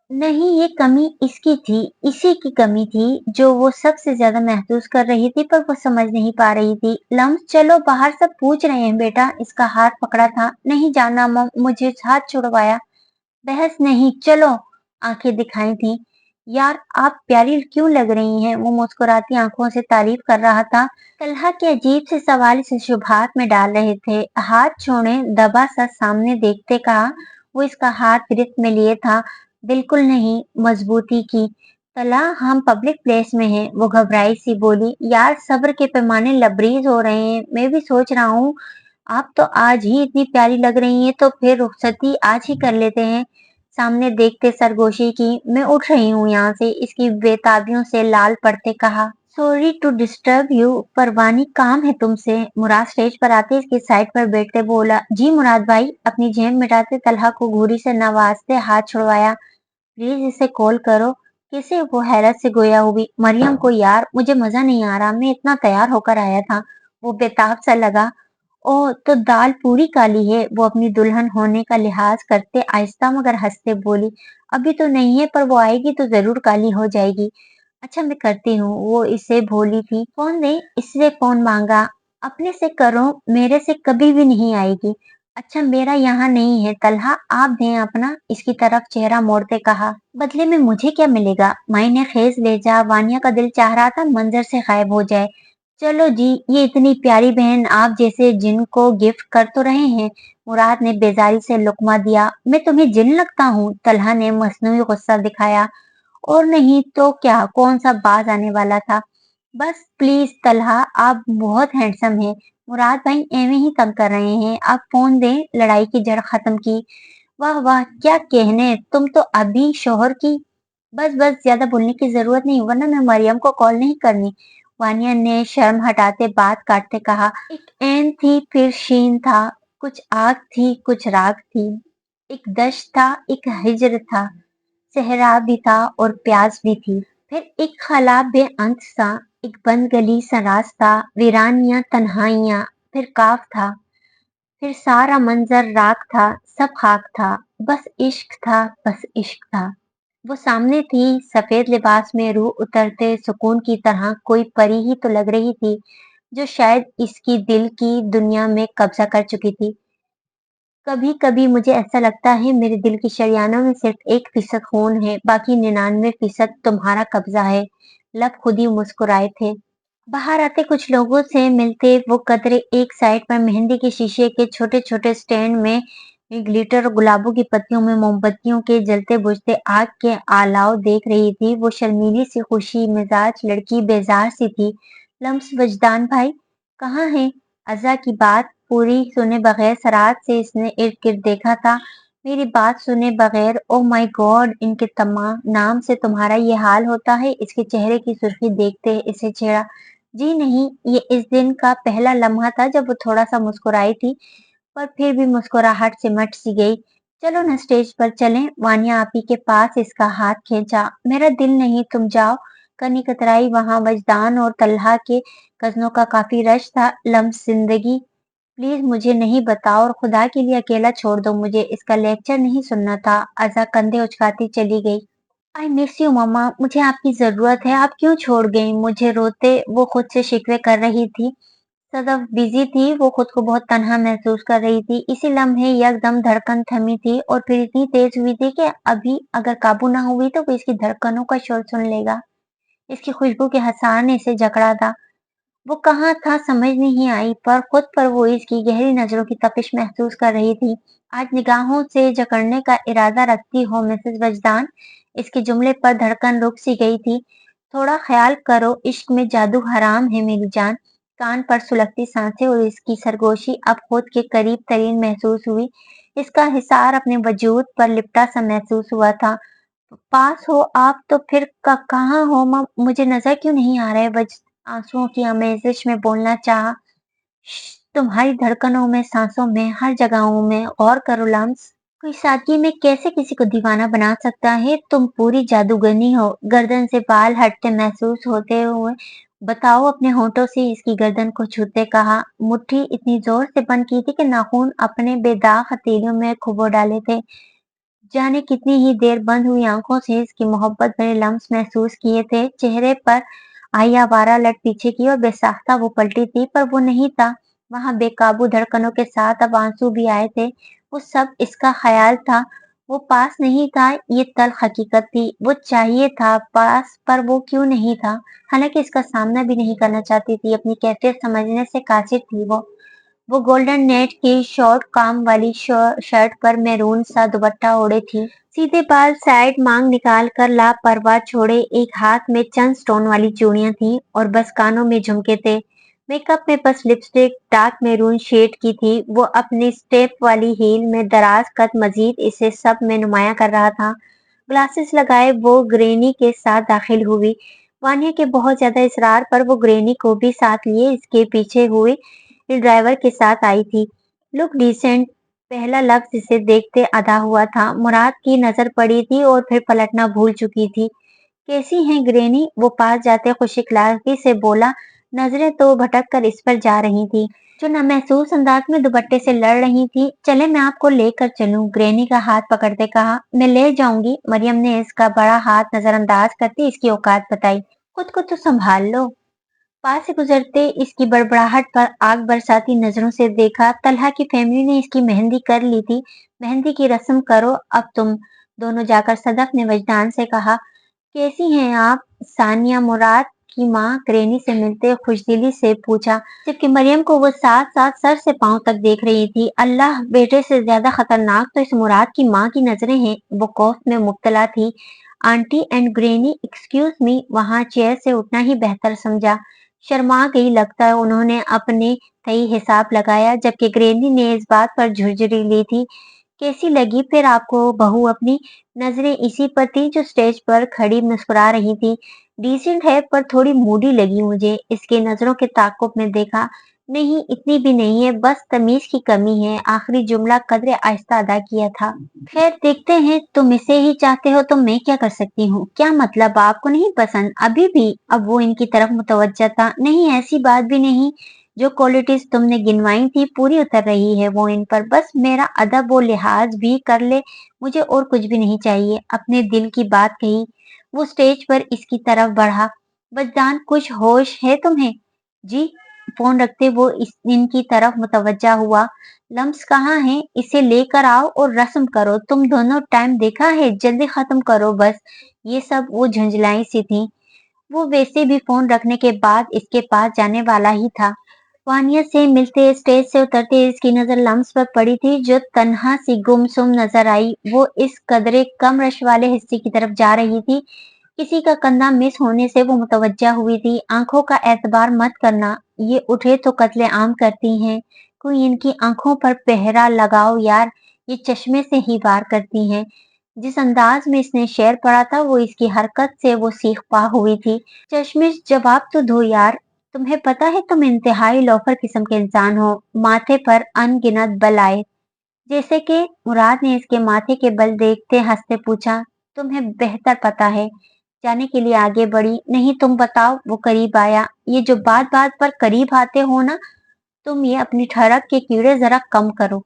नहीं, ये कमी इसकी थी, इसी की कमी थी जो वो सबसे ज्यादा महसूस कर रही थी पर वो समझ नहीं पा रही थी। लम्स, चलो बाहर, सब पूछ रहे हैं बेटा। इसका हाथ पकड़ा था। नहीं जाना मम, मुझे हाथ छुड़वाया। बहस नहीं, चलो। आंखें दिखाई थी। यार, आप प्यारी क्यों लग रही हैं? वो मुस्कुराती आंखों से तारीफ कर रहा था। तलहा के अजीब से सवाल इसे शुभात में डाल रहे थे। हाथ छोड़े, दबा सा सामने देखते कहा। वो इसका हाथ गिरफ्त में लिए था। बिल्कुल नहीं, मजबूती की। तला, हम पब्लिक प्लेस में हैं। वो घबराई सी बोली। यार, सब्र के पैमाने लबरीज हो रहे हैं। मैं भी सोच रहा हूँ आप तो आज ही इतनी प्यारी लग रही हैं तो फिर रुखसती आज ही कर लेते हैं। सामने देखते सरगोशी की। मैं उठ रही हूँ यहाँ से, इसकी बेताबियों से लाल पड़ते कहा। सॉरी टू डिस्टर्ब यू, परवानी काम है तुमसे। मुराद स्टेज पर आते इसकी साइड पर बैठते बोला। जी मुराद भाई। अपनी जेब मिटाते तलहा को घूरी से नवाजते हाथ छुड़वाया। प्लीज इसे कॉल करो। किसे? वो हैरत से गोया हुई। मरियम को। यार, मुझे मजा नहीं आ रहा, मैं इतना तैयार होकर आया था। वो बेताब सा लगा। ओह, तो दाल पूरी काली है। वो अपनी दुल्हन होने का लिहाज करते आहिस्ता मगर हंसते बोली। अभी तो नहीं है पर वो आएगी तो जरूर काली हो जाएगी। अच्छा, मैं करती हूँ। वो इससे भोली थी। फोन दे। इससे फोन मांगा। अपने से करो, मेरे से कभी भी नहीं आएगी। अच्छा, मेरा यहाँ नहीं है तलहा, आप दें अपना। इसकी तरफ चेहरा मोड़ते कहा। बदले में मुझे क्या मिलेगा? माई ने खेज ले जा। वानिया का दिल चाह रहा था मंजर से गायब हो जाए। चलो जी, ये इतनी प्यारी बहन आप जैसे जिन को गिफ्ट कर तो रहे हैं। मुराद ने बेजारी से लुकमा दिया। मैं तुम्हें जिन लगता हूँ? तलहा ने मसनूई गुस्सा दिखाया। और नहीं तो क्या, कौन सा बाज आने वाला था। बस प्लीज तलहा, आप बहुत हैंडसम हैं। मुराद भाई एਵੇਂ ही तंग कर रहे हैं, आप फोन दें। लड़ाई की जड़ खत्म की। वाह वाह, क्या कहने, तुम तो अभी शोहर की। बस बस, ज्यादा बोलने की जरूरत नहीं, वरना मैं मरियम को कॉल नहीं करनी। वानिया ने शर्म हटाते बात काटते कहा। एक ऐन थी, फिर शीन था, कुछ आग थी, कुछ राग थी, एक दश्त था, एक हिज्र था, सहरा भी था और प्यास भी थी, फिर एक खला बेअंत सा, एक बंद गली सा रास्ता, वीरानियां तन्हाइयां, फिर काफ था, फिर सारा मंजर राख था, सब खाक था, बस इश्क था, बस इश्क था। वो सामने थी, सफेद लिबास में रूह उतरते सुकून की तरह, कोई परी ही तो लग रही थी, जो शायद इसकी दिल की दुनिया में कब्जा कर चुकी थी। कभी कभी मुझे ऐसा लगता है मेरे दिल की शरियानों में सिर्फ 1% खून है, बाकी 99% तुम्हारा कब्जा है। लब खुद ही मुस्कुराए थे। बाहर आते कुछ लोगों से मिलते वो कदरे एक साइड पर मेहंदी के शीशे के छोटे छोटे स्टैंड में ग्लिटर और गुलाबों की पत्तियों में मोमबत्तियों के जलते बुझते आग के आलाव देख रही थी। वो शर्मीली सी खुशी मिजाज लड़की बेजार सी थी। लम्स वजदान भाई कहाँ है? अज़ा की बात पूरी सुने बगैर सराहत से इसने इर्द गिर्द देखा था। मेरी बात सुने बगैर, ओ माय गॉड, इनके तमाम नाम से तुम्हारा ये हाल होता है। इसके चेहरे की सुर्खी देखते इसे छेड़ा। जी नहीं, ये इस दिन का पहला लम्हा था जब वो थोड़ा-सा मुस्कुराई थी, पर फिर भी मुस्कुराहट सिमट सी गई। चलो ना स्टेज पर चलें, वानिया आपी के पास इसका हाथ खींचा। मेरा दिल नहीं, तुम जाओ। कनी कतराई वहां वजदान और तल्हा के कज़नों का काफी रश था। लम्स जिंदगी, प्लीज मुझे नहीं बताओ और खुदा के लिए अकेला छोड़ दो मुझे, इसका लेक्चर नहीं सुनना था। अज़ा कंधे उचकाती चली गई। आई मिस यू मम्मा, मुझे आपकी जरूरत है, आप क्यों छोड़ गई मुझे? रोते वो खुद से शिकवे कर रही थी। सदफ बिजी थी, वो खुद को बहुत तन्हा महसूस कर रही थी। इसी लम्हे यकदम धड़कन थमी थी और फिर इतनी तेज हुई थी कि अभी अगर काबू ना हुई तो वो इसकी धड़कनों का शोर सुन लेगा। इसकी खुशबू के हसार ने इसे जकड़ा था। वो कहाँ था समझ नहीं आई, पर खुद पर वो इसकी गहरी नजरों की तपिश महसूस कर रही थी। आज निगाहों से जकड़ने का इरादा रखती हो मिसेस वजदान? इसके जुमले पर धड़कन रुक सी गई थी। थोड़ा ख्याल करो, इश्क में जादू हराम है मेरी जान। कान पर सुलगती सांसें और इसकी सरगोशी अब खुद के करीब तरीन महसूस हुई। इसका हिसार अपने वजूद पर लिपटा सा महसूस हुआ था। पास हो आप तो फिर कहाँ हो मुझे नजर क्यों नहीं आ रहे? आंसुओं की आमेजिश में बोलना चाहा। तुम्हारी धड़कनों में, सांसों में, हर जगहों में गौर करो लम्स। कोई सादगी में कैसे किसी को दीवाना बना सकता है? तुम पूरी जादूगरनी हो। गर्दन से बाल हटते महसूस होते हुए बताओ अपने होठों से इसकी गर्दन को छूते कहा। मुट्ठी इतनी जोर से बंद की थी कि नाखून अपने बेदाग हथेलियों में खुबो डाले थे। जाने कितनी ही देर बंद हुई आंखों से इसकी मोहब्बत भरे लम्स महसूस किए थे। चेहरे पर आई आवारा लट पीछे की और बेसाख्ता वो पलटी थी, पर वो नहीं था। वहां बेकाबू धड़कनों के साथ अब आंसू भी आए थे। वो सब इसका ख्याल था, वो पास नहीं था। ये तल्ख हकीकत थी। वो चाहिए था पास, पर वो क्यों नहीं था? हालांकि इसका सामना भी नहीं करना चाहती थी, अपनी कैफियत समझने से कासिर थी वो गोल्डन नेट की शॉर्ट काम वाली शर्ट पर मैरून सा दुपट्टा ओढ़े थी। सीधे बाल साइड मांग निकाल कर लापरवाह छोड़े, एक हाथ में चंद स्टोन वाली चूड़ियां थी और बस कानों में झुमके थे। मेकअप में बस लिपस्टिक डार्क मैरून शेड की थी। वो अपनी स्टेप वाली हील में दराज कद मजीद इसे सब में नुमाया कर रहा था। ग्लासेस लगाए वो ग्रेनी के साथ दाखिल हुई। वानिया के बहुत ज्यादा इसरार पर वो ग्रेनी को भी साथ लिए इसके पीछे हुई ड्राइवर के साथ आई थी। लुक डिसेंट, पहला लफ्ज इसे देखते अदा हुआ था। मुराद की नजर पड़ी थी और फिर पलटना भूल चुकी थी। कैसी हैं ग्रेनी? वो पास जाते खुश इखलाकी से बोला। नजरें तो भटक कर इस पर जा रही थी, जो नामहसूस अंदाज में दुपट्टे से लड़ रही थी। चले मैं आपको लेकर चलूं, ग्रेनी का हाथ पकड़ते कहा। मैं ले जाऊंगी, मरियम ने इसका बड़ा हाथ नजरअंदाज करते इसकी औकात बताई। खुद को तो संभाल लो। पास से गुजरते इसकी बड़बड़ाहट पर आग बरसाती नजरों से देखा। तलहा की फैमिली ने इसकी मेहंदी कर ली थी। मेहंदी की रस्म करो अब तुम दोनों जाकर। सदफ ने वजदान से कहा। कैसी हैं आप? सानिया मुराद की माँ ग्रेनी से मिलते खुशदिली से पूछा, जबकि मरियम को वो साथ साथ सर से पांव तक देख रही थी। अल्लाह, बेटे से ज्यादा खतरनाक तो इस मुराद की माँ की नजरें हैं। वो खौफ में मुब्तला थी। Aunty and granny, excuse me, वहां चेयर से उठना ही बेहतर समझा। शर्मा गई, लगता है उन्होंने अपने सही हिसाब लगाया, जबकि ग्रेनी ने इस बात पर झुरझुरी ली थी कैसी लगी फिर आपको बहू? अपनी नजरें इसी पर थी जो स्टेज पर खड़ी मुस्कुरा रही थी। डिसेंट है पर थोड़ी मूडी लगी मुझे। इसके नजरों के ताक़ुब में देखा। नहीं, इतनी भी नहीं है, बस तमीज की कमी है। आखिरी जुमला कदरे आहिस्ता अदा किया था। खैर देखते हैं, तुम इसे ही चाहते हो तो मैं क्या कर सकती हूँ? क्या मतलब आपको नहीं पसंद अभी भी? अब वो इनकी तरफ मुतवज्जा था। नहीं, ऐसी बात भी नहीं। जो क्वालिटीज तुमने गिनवाई थी पूरी उतर रही है वो इन पर। बस मेरा अदब वो लिहाज भी कर ले, मुझे और कुछ भी नहीं चाहिए। अपने दिल की बात कही। वो स्टेज पर इसकी तरफ बढ़ा। बजदान, कुछ होश है तुम्हें? जी। फोन रखते वो इनकी तरफ मुतवज्जा हुआ। लम्स कहाँ है? इसे लेकर आओ और रस्म करो। तुम दोनों टाइम देखा है, जल्दी खत्म करो बस। ये सब वो झुंझलाई सी थी। वो वैसे भी फोन रखने के बाद इसके पास जाने वाला ही था। वानिया से मिलते, स्टेज से उतरते इसकी नजर लम्स पर पड़ी थी जो तन्हा सी गुमसुम नजर आई। वो इस कदरे कम रश वाले हिस्से की तरफ जा रही थी। किसी का कंधा मिस होने से वो मुतवज्जा हुई थी। आंखों का एतबार मत करना, ये उठे तो कत्ले आम करती हैं। कोई इनकी आंखों पर पहरा लगाओ यार, ये चश्मे से ही वार करती हैं। जिस अंदाज में इसने शेर पढ़ा था वो इसकी हरकत से वो सीख पा हुई थी। चश्मिश, जवाब तो दो यार। तुम्हें पता है तुम इंतहाई लोफर किस्म के इंसान हो। माथे पर अनगिनत बल आए। जैसे कि मुराद ने इसके माथे के बल देखते हंसते पूछा। तुम्हें बेहतर पता है। जाने के लिए आगे बढ़ी। नहीं तुम बताओ। वो करीब आया। ये जो बात बात पर करीब आते हो ना, तुम ये अपनी ठड़क के कीड़े जरा कम करो।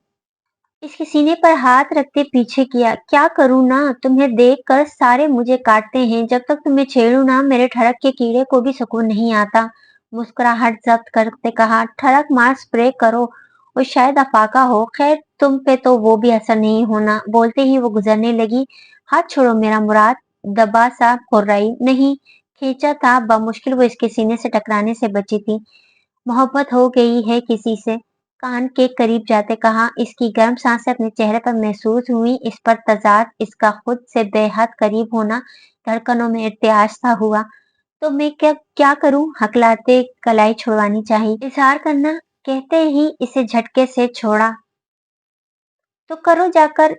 इसके सीने पर हाथ रखते पीछे किया। क्या करूं ना, तुम्हें देख कर सारे मुझे काटते हैं। जब तक तुम्हें छेड़ू ना मेरे ठड़क के कीड़े को भी सुकून नहीं आता। मुस्कुराहट जब्त करते कहा। ठड़क मार स्प्रे करो, वो शायद अफाका हो। खैर तुम पे तो वो भी असर नहीं होना। बोलते ही वो गुजरने लगी। हाथ छोड़ो मेरा मुराद। दबा सा खुर्राई। नहीं, खींचा था बमुश्किल वो इसके सीने से टकराने से बची थी। मोहब्बत हो गई है किसी से? कान के करीब जाते कहा। इसकी गर्म सांसें अपने चेहरे पर महसूस हुई। इस पर तजाद, इसका खुद से बेहद करीब होना। धड़कनों में इर्तियाज सा हुआ। तो मैं क्या क्या करूं? हकलाते कलाई छुड़वानी चाहिए। इजहार करना, कहते ही इसे झटके से छोड़ा। तो करो जाकर।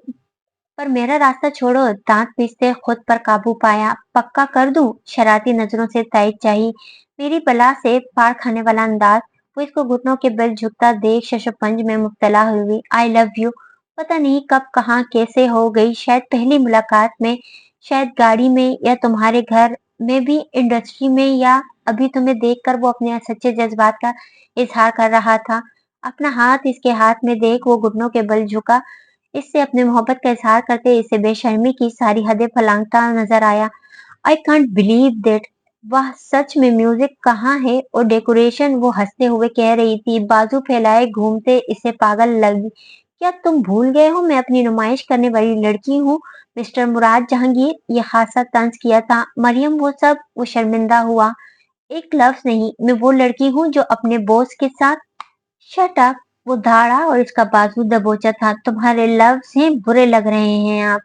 पर मेरा रास्ता छोड़ो। दांत पीसते खुद पर काबू पाया। पक्का कर दूं? शरारती नजरों से ताइद चाहिए। मेरी बला से पार खाने वाला अंदाज। वो इसको घुटनों के बल झुकता देख शशपंज में मुब्तला हुई। I love you. पता नहीं कब कहाँ कैसे हो गई। शायद पहली मुलाकात में, शायद गाड़ी में, या तुम्हारे घर में भी, इंडस्ट्री में, या अभी तुम्हें देखकर वो अपने सच्चे जज्बात का इजहार कर रहा था। अपना हाथ इसके हाथ में देख वो घुटनों के बल झुका। इससे अपनी मोहब्बत का इजहार करते इसे बेशर्मी की सारी हदें फलांगता नजर आया। I can't believe that. वाह, सच में म्यूजिक कहाँ है और डेकोरेशन? वो हंसते हुए कह रही थी, बाजू फैलाए घूमते इसे पागल लगी। क्या तुम भूल गए हो मैं अपनी नुमाइश करने वाली लड़की हूँ? मिस्टर मुराद जहांगीर। ये खासा तंज किया था। मरियम वो सब। वो शर्मिंदा हुआ। एक लफ्ज नहीं, मैं वो लड़की हूँ जो अपने बॉस के साथ। Shut up. वो धाड़ा और इसका बाजू दबोचा था। तुम्हारे लफ्ज हैं, बुरे लग रहे हैं आप।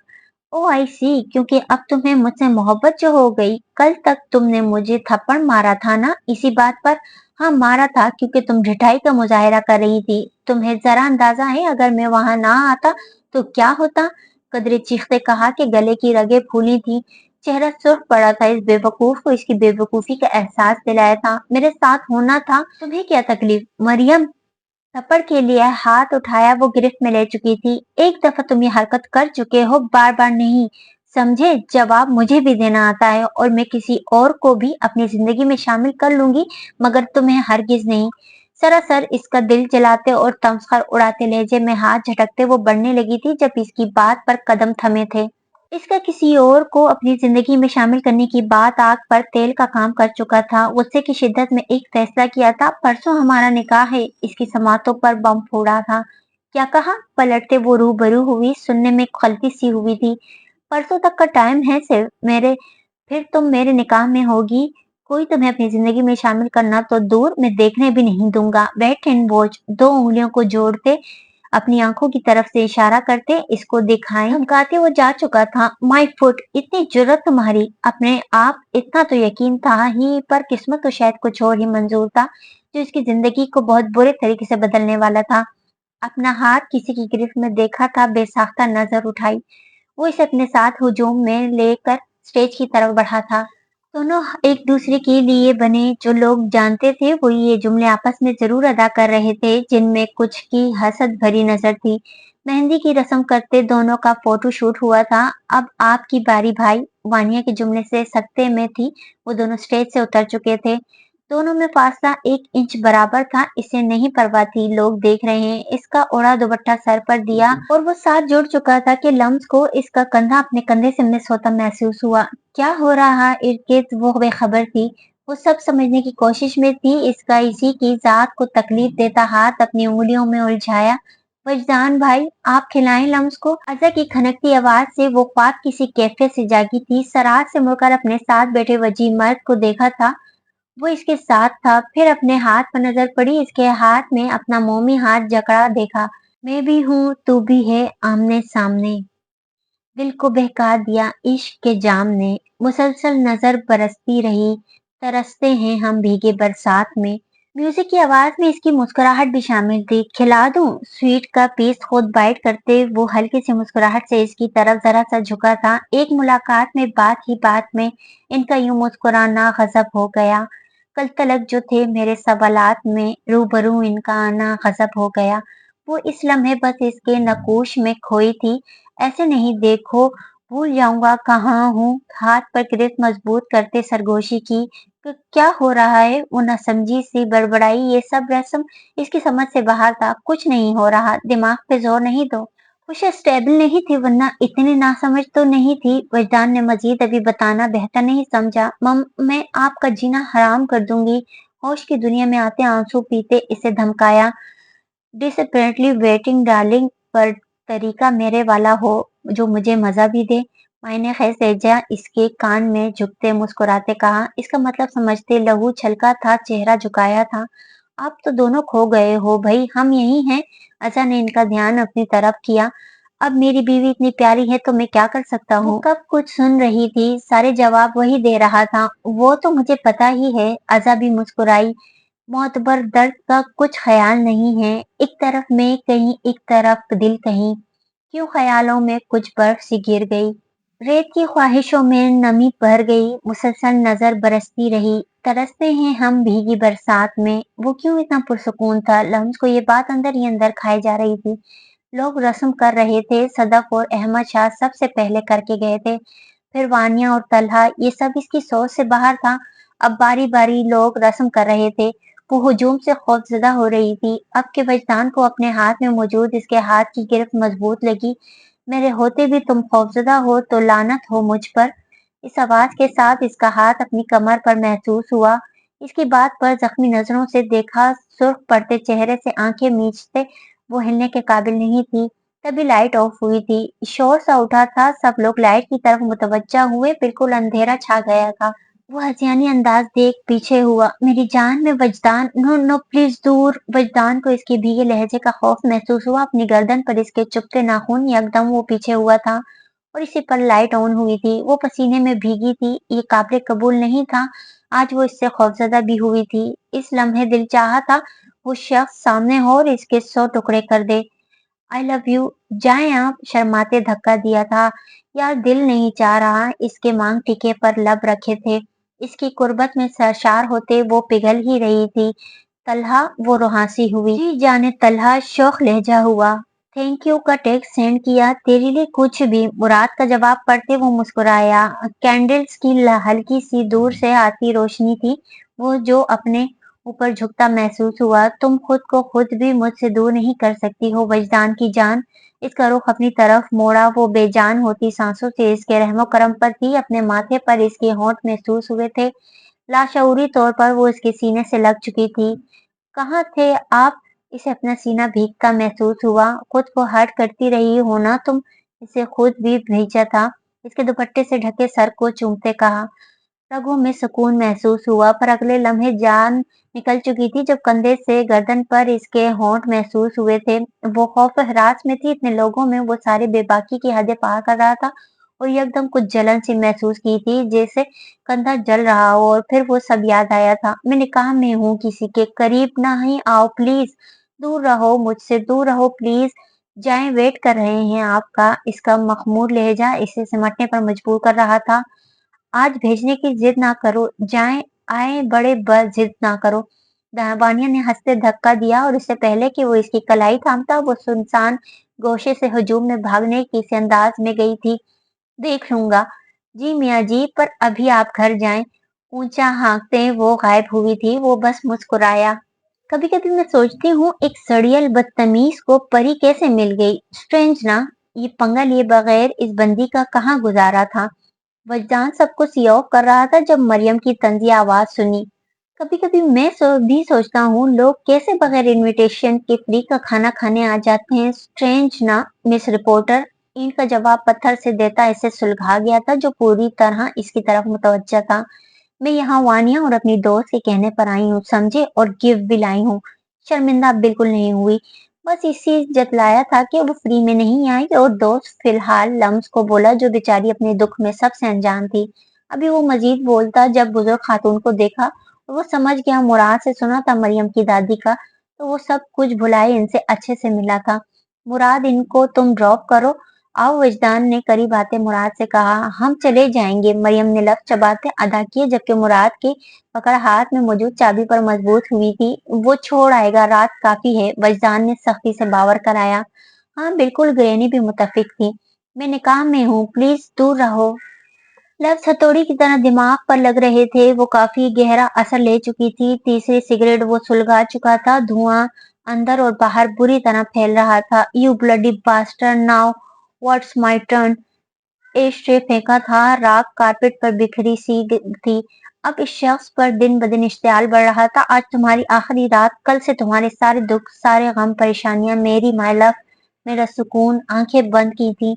ओ आई सी, क्योंकि अब तुम्हें मुझसे मोहब्बत जो हो गई। कल तक तुमने मुझे थप्पड़ मारा था ना इसी बात पर? हाँ मारा था, क्योंकि तुम ढिठाई का मुजाहिरा कर रही थी। तुम्हें जरा अंदाजा है अगर मैं वहां ना आता तो क्या होता? कदरे चीखते कहा कि गले की रगें फूली थी। चेहरा सुर्ख पड़ा था। इस बेवकूफ को इसकी बेवकूफी का एहसास दिलाया था। मेरे साथ होना था। तुम्हें क्या तकलीफ? मरियम थप्पड़ के लिए हाथ उठाया। वो गिरफ्त में ले चुकी थी। एक दफा तुम ये हरकत कर चुके हो, बार बार नहीं। समझे? जवाब मुझे भी देना आता है और मैं किसी और को भी अपनी जिंदगी में शामिल कर लूंगी, मगर तुम्हें हरगिज नहीं। सरासर इसका दिल जलाते और तमस्खर उड़ाते लहजे में हाथ झटकते वो बढ़ने लगी थी जब इसकी बात पर कदम थमे थे। इसका किसी और को अपनी जिंदगी में शामिल करने की बात आग पर तेल का काम कर चुका था। गुस्से की शिद्दत में एक फैसला किया था। परसों हमारा निकाह है। इसकी समातों पर बम फोड़ा था। क्या कहा? पलटते वो रूबरू हुई। सुनने में खलती सी हुई थी। परसों तक का टाइम है सिर्फ मेरे। फिर तुम मेरे निकाह में होगी। कोई तुम्हें अपनी जिंदगी में शामिल करना तो दूर, मैं देखने भी नहीं दूंगा। Wait and watch. दो उंगलियों को जोड़ते अपनी आंखों की तरफ से इशारा करते इसको दिखाएं धमकाते वो जा चुका था। My foot. इतनी जुर्रत तुम्हारी? अपने आप इतना तो यकीन था ही, पर किस्मत तो शायद कुछ और ही मंजूर था जो इसकी जिंदगी को बहुत बुरे तरीके से बदलने वाला था। अपना हाथ किसी की गिरफ्त में देखा था, बेसाख्ता नजर उठाई। वो इसे अपने साथ हुजूम में लेकर स्टेज की तरफ बढ़ा था। दोनों एक दूसरे के लिए बने। जो लोग जानते थे वो ये जुमले आपस में जरूर अदा कर रहे थे, जिनमें कुछ की हसद भरी नजर थी। मेहंदी की रस्म करते दोनों का फोटो शूट हुआ था। अब आपकी बारी भाई, वानिया के जुमले से सकते में थी। वो दोनों स्टेज से उतर चुके थे। दोनों में फासला 1 इंच बराबर था। इसे नहीं परवाह थी, लोग देख रहे हैं। इसका ओढ़ा दुपट्टा सर पर दिया और वो साथ जुड़ चुका था कि लम्स को इसका कंधा अपने कंधे से मिस होता महसूस हुआ। क्या हो रहा इर्द गिर्द वो बेखबर थी। वो सब समझने की कोशिश में थी। इसका इसी की जात को तकलीफ देता हाथ अपनी उंगलियों में उलझाया। वजदान भाई, आप खिलाएं लम्स को। अज़ा की खनकती आवाज से वो ख्वाब किसी कैफियत से जागी थी। सराज से मुड़कर अपने साथ बैठे वजीह मर्द को देखा था। वो इसके साथ था। फिर अपने हाथ पर नजर पड़ी। इसके हाथ में अपना मोमी हाथ जकड़ा देखा। मैं भी हूँ, तू भी है, आमने सामने। दिल को बहका दिया इश्क के जाम ने। मुसलसल नजर बरसती रही। तरसते हैं हम भीगे बरसात में। म्यूजिक की आवाज में इसकी मुस्कुराहट भी शामिल थी। खिला दूं स्वीट का पीस खुद बाइट करते वो हल्की सी मुस्कुराहट से इसकी तरफ जरा सा झुका था। एक मुलाकात में बात ही बात में इनका यूं मुस्कुराना गजब हो गया। कल तलक जो थे मेरे सवालात में रूबरू इनका आना गजब हो गया। वो इस लम्हे बस इसके नकूश में खोई थी। ऐसे नहीं देखो, भूल जाऊंगा कहाँ हूँ। हाथ पर गिरफ्त मजबूत करते सरगोशी की। क्या हो रहा है? वो न समझी सी बड़बड़ाई। ये सब रस्म इसकी समझ से बाहर था। कुछ नहीं हो रहा, दिमाग पे जोर नहीं दो। वो शायद स्टेबल नहीं थी, वरना इतनी नासमझ तो नहीं थी। वजदान ने मजीद अभी बताना बेहतर नहीं समझा। मम, मैं आपका जीना हराम कर दूंगी। होश की दुनिया में आते आंसू पीते इसे धमकाया। डिसअपरेंटली वेटिंग डार्लिंग, पर तरीका मेरे वाला हो जो मुझे मजा भी दे। मैंने खैर सेजा इसके कान में झुकते मुस्कुराते कहा। इसका मतलब समझते लहू छलका था, चेहरा झुकाया था। आप तो दोनों खो गए हो भाई, हम यही हैं। अजा ने इनका ध्यान अपनी तरफ किया। अब मेरी बीवी इतनी प्यारी है तो मैं क्या कर सकता हूँ। वो कब कुछ सुन रही थी, सारे जवाब वही दे रहा था। वो तो मुझे पता ही है। अजा भी मुस्कुराई। मोतबर दर्द का कुछ ख्याल नहीं है। एक तरफ मैं कहीं, एक तरफ दिल कहीं। क्यों ख्यालों में कुछ बर्फ सी गिर गई। रेत की ख्वाहिशों में नमी भर गई। मुसलसल नजर बरसती रही। तरसते हैं हम भीगी बरसात में। वो क्यों इतना पुरसुकून था। लम्स को ये बात अंदर ही अंदर खाई जा रही थी। लोग रस्म कर रहे थे। सदफ और अहमद शाह सबसे पहले करके गए थे। फिर वानिया और तलहा। ये सब इसकी सोच से बाहर था। अब बारी बारी लोग रस्म कर रहे थे। वो हुजूम से खौफजदा हो रही थी। अब के वजदान को अपने हाथ में मौजूद इसके हाथ की गिरफ्त मजबूत लगी। मेरे होते भी तुम खौफजदा हो तो लानत हो मुझ पर। इस आवाज के साथ इसका हाथ अपनी कमर पर महसूस हुआ। इसकी बात पर जख्मी नजरों से देखा। सुर्ख पड़ते चेहरे से आंखें मीचते वो हिलने के काबिल नहीं थी। तभी लाइट ऑफ हुई थी। शोर सा उठा था। सब लोग लाइट की तरफ मुतवज्जा हुए। बिल्कुल अंधेरा छा गया था। वो हसियानी अंदाज देख पीछे हुआ। मेरी जान में वजदान, नो नो प्लीज दूर। वजदान को इसके भीगे लहजे का खौफ महसूस हुआ। अपनी गर्दन पर इसके चुभते नाखून। यकदम वो पीछे हुआ था और इसी पर लाइट ऑन हुई थी। वो पसीने में भीगी थी। ये काबिल कबूल नहीं था। आज वो इससे खौफजदा भी हुई थी। इस लम्हे दिल चाहा था वो शख्स सामने हो और इसके 100 टुकड़े कर दे। I love you. जाएं आप। शर्माते धक्का दिया था। यार दिल नहीं चाह रहा। इसके मांग टीके पर लब रखे थे। इसकी कुर्बत में सरशार होते वो पिघल ही रही थी। तलहा, वो रुहासी हुई। जी जाने तलहा, शौक लहजा हुआ। थैंक यू का टेक्स्ट सेंड किया। तेरे लिए कुछ भी। मुराद का जवाब पढ़ते वो मुस्कुराया। कैंडल्स की हल्की सी दूर से आती रोशनी थी वो जो अपने ऊपर झुकता महसूस हुआ। तुम खुद को खुद भी मुझसे दूर नहीं कर सकती हो वजदान की जान। इसका रुख अपनी तरफ मोड़ा। वो बेजान होती सांसों से इसके रहमो करम पर थी। अपने माथे पर इसके होंठ महसूस हुए थे। लाशऊरी तौर पर वो इसके सीने से लग चुकी थी। कहाँ थे आप? इसे अपना सीना भीगता महसूस हुआ। खुद को हर्ट करती रही हो ना तुम। इसे खुद भी भेजा था। इसके दुपट्टे से ढके सर को चूमते कहा। रगों में सुकून महसूस हुआ, पर अगले लम्हे जान निकल चुकी थी जब कंधे से गर्दन पर इसके होंठ महसूस हुए थे। वो खौफ हरास में थी। इतने लोगों में वो सारी बेबाकी की हदें पार कर रहा था और एकदम कुछ जलन सी महसूस की थी, जैसे कंधा जल रहा हो। और फिर वो सब याद आया था। मैं निकाह में हूँ, किसी के करीब ना ही आओ प्लीज। दूर रहो मुझसे, दूर रहो प्लीज, जाएं, वेट कर रहे हैं आपका। इसका मखमूर लहजा इसे सिमटने पर मजबूर कर रहा था। आज भेजने की जिद ना करो, जाएं, आए, बड़े बस जिद ना करो। वानिया ने हंसते धक्का दिया और इससे पहले कि वो इसकी कलाई थामता, वो सुनसान गोशे से हजूम में भागने की इस अंदाज में गई थी। देख लूंगा जी मियाँ जी, पर अभी आप घर जाएं। ऊंचा हाँकते वो गायब हुई थी। वो बस मुस्कुराया। कभी कभी मैं सोचती हूँ एक सड़ियल बदतमीज को परी कैसे मिल गई। स्ट्रेंज ना। ये पंगा लिए बगैर इस बंदी का कहाँ गुजारा था। वजदान सबको सी ऑफ कर रहा था जब मरियम की तंजी आवाज सुनी। कभी कभी मैं भी सोचता हूँ लोग कैसे बगैर इनविटेशन के फ्री का खाना खाने आ जाते हैं। स्ट्रेंज ना मिस रिपोर्टर। इनका जवाब पत्थर से देता इसे सुलझा गया था जो पूरी तरह इसकी तरफ मुतवज्जा था। मैं यहाँ वानिया और अपनी दोस्त के कहने पर आई हूँ, समझे, और गिफ्ट भी लाई हूँ। शर्मिंदा बिल्कुल नहीं हुई, बस इसी जतलाया था कि वो फ्री में नहीं आई। और दोस्त फिलहाल लम्स को बोला जो बेचारी अपने दुख में सबसे अनजान थी। अभी वो मजीद बोलता जब बुजुर्ग खातून को देखा और वो समझ गया मुराद से सुना था मरियम की दादी का, तो वो सब कुछ भुलाए इनसे अच्छे से मिला था। मुराद, इनको तुम ड्रॉप करो। आओ। वजदान ने करीब आते मुराद से कहा। हम चले जाएंगे। मरियम ने लफ्ज चबाते अदा किए जबकि मुराद की पकड़ हाथ में मौजूद चाबी पर मजबूत हुई थी। वो छोड़ आएगा, रात काफी है। वजदान ने सख्ती से बावर कराया। हाँ बिल्कुल। ग्रैनी भी मुतफिक थी। मैं निकाह में हूँ, प्लीज दूर रहो। लफ्ज हथौड़ी की तरह दिमाग पर लग रहे थे। वो काफी गहरा असर ले चुकी थी। तीसरी सिगरेट वो सुलगा चुका था। धुआं अंदर और बाहर बुरी तरह फैल रहा था। You bloody bastard, now what's my turn. Ashtray फेंका था। राख कारपेट पर बिखरी सी थी। अब इस शख्स पर दिन ब दिन इश्तियाल बढ़ रहा था। आज तुम्हारी आखिरी रात। कल से तुम्हारे सारे दुख, सारे गम, परेशानियां मेरी। My love. मेरा सुकून। आंखें बंद की थी।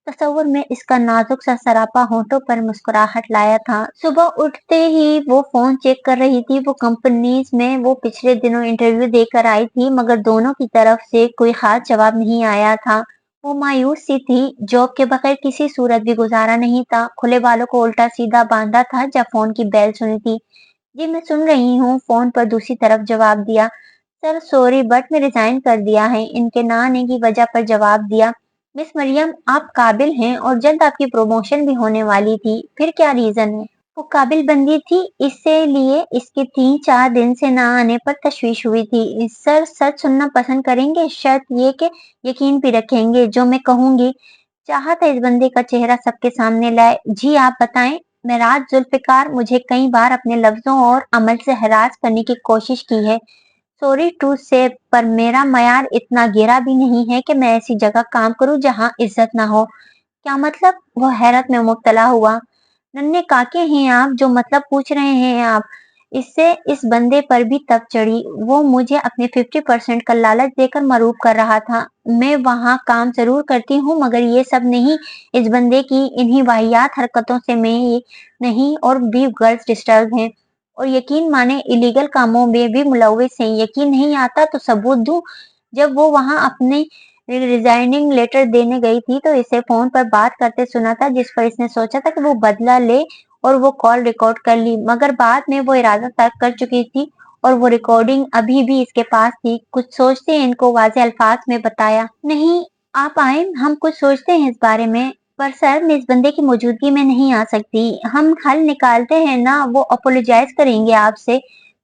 तसव्वुर में इसका नाजुक सा सरापा होठों पर मुस्कुराहट लाया था। सुबह उठते ही वो फोन चेक कर रही थी। वो कंपनीज में वो पिछले दिनों इंटरव्यू देकर आई थी मगर दोनों की तरफ से कोई खास जवाब नहीं आया था। वो मायूस सी थी। जॉब के बगैर किसी सूरत भी गुजारा नहीं था। खुले बालों को उल्टा सीधा बांधा था जब फोन की बेल सुनी थी। जी मैं सुन रही हूँ। फोन पर दूसरी तरफ जवाब दिया। सर सॉरी बट मैं रिजाइन कर दिया है। इनके ना आने की वजह पर जवाब दिया। मिस मरियम, आप काबिल हैं और जल्द आपकी प्रमोशन भी होने वाली थी। फिर क्या रीजन है। वो काबिल बंदी थी, इसलिए इसके 3-4 दिन से ना आने पर तशवीश हुई थी। सर सच सुनना पसंद करेंगे, शर्त ये कि यकीन भी रखेंगे जो मैं कहूंगी। चाहा था इस बंदे का चेहरा सबके सामने लाए। जी आप बताएं। मैं रात जुल्फिकार, मुझे कई बार अपने लफ्जों और अमल से हरास करने की कोशिश की है। सॉरी टू से, पर मेरा मयार इतना गिरा भी नहीं है कि मैं ऐसी जगह काम करूं जहां इज्जत ना हो। क्या मतलब। वो हैरत में मुब्तला हुआ। नन्हे काके हैं आप जो मतलब पूछ रहे हैं आप। इससे इस बंदे पर भी तब चढ़ी। वो मुझे अपने 50% का लालच देकर मरूब कर रहा था। मैं वहां काम जरूर करती हूँ मगर ये सब नहीं। इस बंदे की इन्हीं वाहियात हरकतों से मैं ये नहीं और भी गर्ल्स डिस्टर्ब हैं और यकीन माने इलीगल कामों में भी मुलविस हैं। यकीन नहीं आता तो सबूत दूं। जब वो वहां अपने रिजाइनिंग लेटर देने गई थी तो इसे फोन पर बात करते सुना था जिस पर इसने सोचा था कि वो बदला ले और वो कॉल रिकॉर्ड कर ली मगर बाद में वो इरादा तर्क कर चुकी थी और वो रिकॉर्डिंग अभी भी इसके पास थी। कुछ सोचते इनको वाज़े अल्फाज में बताया। नहीं, आप आए, हम कुछ सोचते हैं इस बारे में। पर सर मैं इस बंदे की मौजूदगी में नहीं आ सकती। हम हल निकालते हैं ना। वो अपोलोजाइज करेंगे आपसे।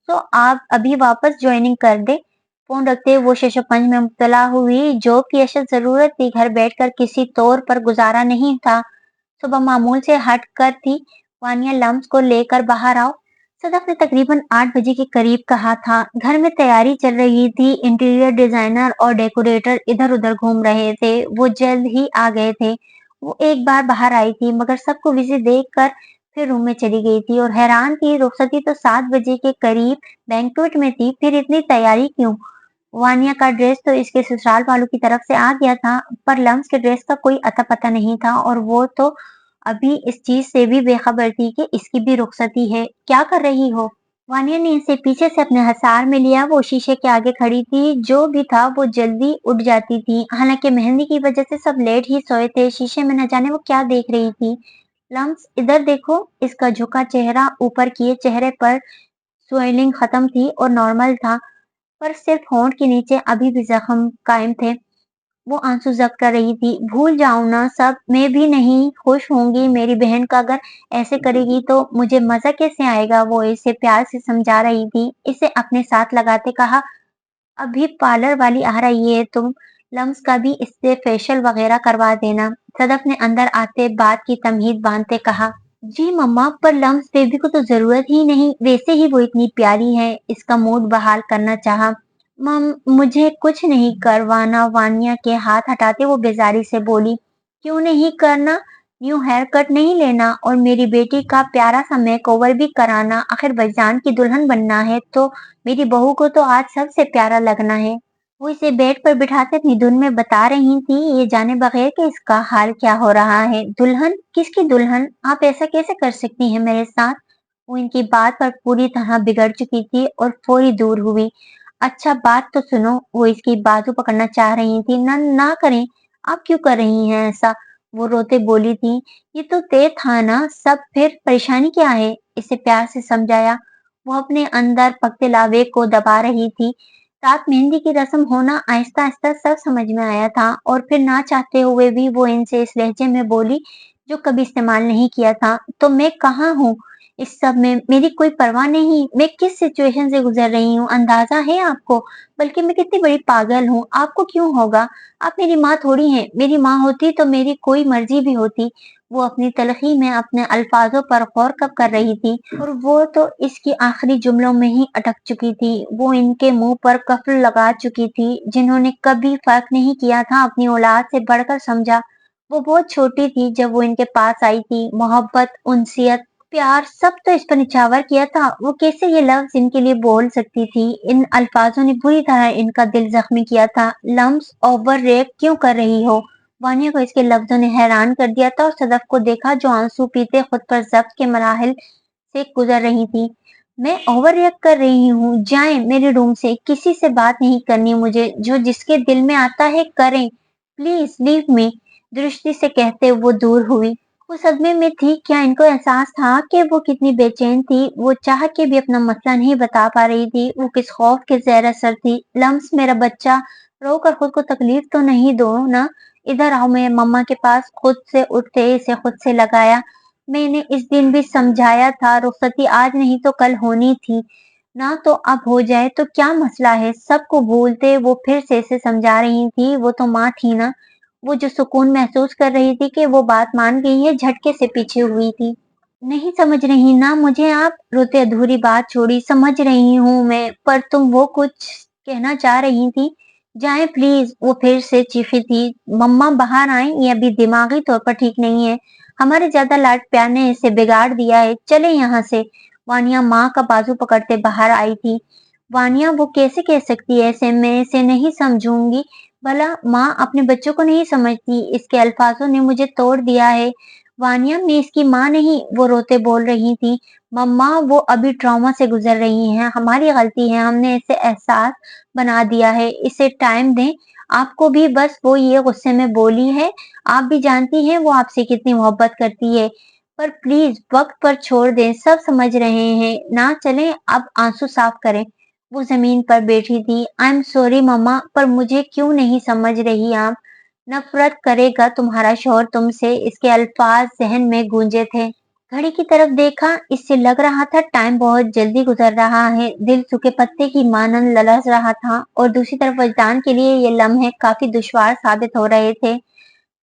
तो आप अभी वापस ज्वाइनिंग कर दे। फोन रखते हुए वो शशोपंज में मुब्तला हुई। जॉब की अशद जरूरत थी, घर बैठकर किसी तौर पर गुजारा नहीं था। सुबह मामूल से हट कर थी। वानिया लम्स को लेकर बाहर आओ। सदफ ने तकरीबन 8 बजे के करीब कहा था। घर में तैयारी चल रही थी। इंटीरियर डिजाइनर और डेकोरेटर इधर उधर घूम रहे थे। वो जल्द ही आ गए थे। वो एक बार बाहर आई थी मगर सबको बिजी देख कर फिर रूम में चली गई थी और हैरान थी। रुखसती तो 7 बजे के करीब बैंक्वेट में थी, फिर इतनी तैयारी क्यों। वानिया का ड्रेस तो इसके ससुराल वालों की तरफ से आ गया था पर लम्स के ड्रेस का कोई अता पता नहीं था और वो तो अभी इस चीज से भी बेखबर थी कि इसकी भी रुखसती है। क्या कर रही हो। वानिया ने इसे पीछे से अपने हसार में लिया। वो शीशे के आगे खड़ी थी। जो भी था वो जल्दी उठ जाती थी। हालांकि मेहंदी की वजह से सब लेट ही सोए थे। शीशे में न जाने वो क्या देख रही थी। लम्स इधर देखो। इसका झुका चेहरा ऊपर किए चेहरे पर स्वेलिंग खत्म थी और नॉर्मल था पर सिर्फ होंठ के नीचे अभी भी जख्म कायम थे। वो आंसू जब्त कर रही थी। भूल जाऊं ना सब, मैं भी नहीं खुश होंगी मेरी बहन का अगर ऐसे करेगी तो मुझे मजा कैसे आएगा। वो इसे प्यार से समझा रही थी, इसे अपने साथ लगाते कहा, अभी पार्लर वाली आ रही है, तुम लम्स का भी इससे फेशियल वगैरह करवा देना। सदफ ने अंदर आते बात की तमहीद बांधते कहा, जी मम्मा, पर लम्स बेबी को तो जरूरत ही नहीं, वैसे ही वो इतनी प्यारी है। इसका मूड बहाल करना चाहा। मम, मुझे कुछ नहीं करवाना, वानिया के हाथ हटाते वो बेजारी से बोली। क्यों नहीं करना? न्यू हेयर कट नहीं लेना और मेरी बेटी का प्यारा सा मेक ओवर भी कराना? आखिर बजान की दुल्हन बनना है तो मेरी बहू को तो आज सबसे प्यारा लगना है। वो इसे बेड पर बिठाते अपनी धुन में बता रही थी, ये जाने बगैर कि इसका हाल क्या हो रहा है। दुल्हन? किसकी दुल्हन? आप ऐसा कैसे कर सकती हैं मेरे साथ? वो इनकी बात पर पूरी तरह बिगड़ चुकी थी और फौरी दूर हुई। अच्छा बात तो सुनो। वो इसकी बाजू पकड़ना चाह रही थी। ना ना करें, आप क्यों कर रही हैं ऐसा? वो रोते बोली थी, ये तो तय था ना सब, फिर परेशानी क्या है? इसे प्यार से समझाया। वो अपने अंदर पकते लावे को दबा रही थी। रात मेहंदी की रस्म होना आहिस्ता आहिस्ता सब समझ में आया था और फिर ना चाहते हुए भी वो इनसे इस लहजे में बोली जो कभी इस्तेमाल नहीं किया था। तो मैं कहाँ हूँ इस सब में? मेरी कोई परवाह नहीं, मैं किस सिचुएशन से गुजर रही हूँ अंदाजा है आपको? बल्कि मैं कितनी बड़ी पागल हूँ, आपको क्यों होगा? आप मेरी माँ थोड़ी हैं, मेरी माँ होती तो मेरी कोई मर्जी भी होती। वो अपनी तलखी में अपने अल्फाजों पर गौर कब कर रही थी और वो तो इसकी आखिरी जुमलों में ही अटक चुकी थी। वो इनके मुंह पर कफल लगा चुकी थी, जिन्होंने कभी फर्क नहीं किया था, अपनी औलाद से बढ़कर समझा। वो बहुत छोटी थी जब वो इनके पास आई थी। मोहब्बत, उनसियत, प्यार सब तो इस पर निछावर किया था। वो कैसे ये लफ्ज इनके लिए बोल सकती थी? इन अल्फाजों ने बुरी तरह इनका दिल जख्मी किया था। लम्स ओवर रिएक्ट क्यों कर रही हो? वानिया को इसके लफ्जों ने हैरान कर दिया था और सदफ को देखा जो आंसू पीते खुद पर जब्त के मराहिल से गुजर रही थी। मैं ओवर रिएक्ट कर रही हूँ? जाएं मेरे रूम से, किसी से बात नहीं करनी मुझे, जो जिसके दिल में आता है करें, प्लीज लीव मी। दृष्टि से कहते वो दूर हुई। वो सदमे में थी। क्या इनको एहसास था कि वो कितनी बेचैन थी? वो चाह के भी अपना मसला नहीं बता पा रही थी। वो किस खौफ के ज़ेर असर थी। लम्स, मेरा बच्चा, रो कर खुद को तकलीफ तो नहीं दो ना। इधर आओ मेरे मम्मा के पास। खुद से उठते इसे खुद से लगाया। मैंने इस दिन भी समझाया था, रुखसती आज नहीं तो कल होनी थी ना, तो अब हो जाए तो क्या मसला है? सबको भूलते वो फिर से इसे समझा रही थी, वो तो माँ थी ना। वो जो सुकून महसूस कर रही थी कि वो बात मान गई है, झटके से पीछे हुई थी। नहीं समझ रही ना मुझे आप? रोते अधूरी बात छोड़ी। समझ रही हूँ मैं, पर तुम वो कुछ कहना चाह रही थी। जाएं प्लीज। वो फिर से चीखी थी। मम्मा बाहर आए, ये अभी दिमागी तौर पर ठीक नहीं है। हमारे ज्यादा लाड प्यार ने इसे बिगाड़ दिया है, चले यहाँ से। वानिया माँ का बाजू पकड़ते बाहर आई थी। वानिया, वो कैसे कह सकती है ऐसे? मैं इसे नहीं समझूंगी। भला माँ अपने बच्चों को नहीं समझती? इसके अल्फाजों ने मुझे तोड़ दिया है। वानिया, मैं इसकी माँ नहीं, वो रोते बोल रही थी। मम्मा, वो अभी ट्रॉमा से गुजर रही हैं, हमारी गलती है, हमने इसे एहसास बना दिया है, इसे टाइम दें। आपको भी बस वो ये गुस्से में बोली है। आप भी जानती हैं वो आपसे कितनी मोहब्बत करती है। पर प्लीज वक्त पर छोड़ दें, सब समझ रहे हैं ना, चलें अब आंसू साफ करें। वो जमीन पर बैठी थी। आई एम सॉरी मम्मा, पर मुझे क्यों नहीं समझ रही आप? नफरत करेगा तुम्हारा शौहर तुमसे, इसके अल्फाज जहन में गूंजे थे। घड़ी की तरफ देखा, इससे लग रहा था टाइम बहुत जल्दी गुजर रहा है। दिल सूखे पत्ते की मानन ललच रहा था और दूसरी तरफ वजदान के लिए ये लम्हे काफी दुश्वार साबित हो रहे थे।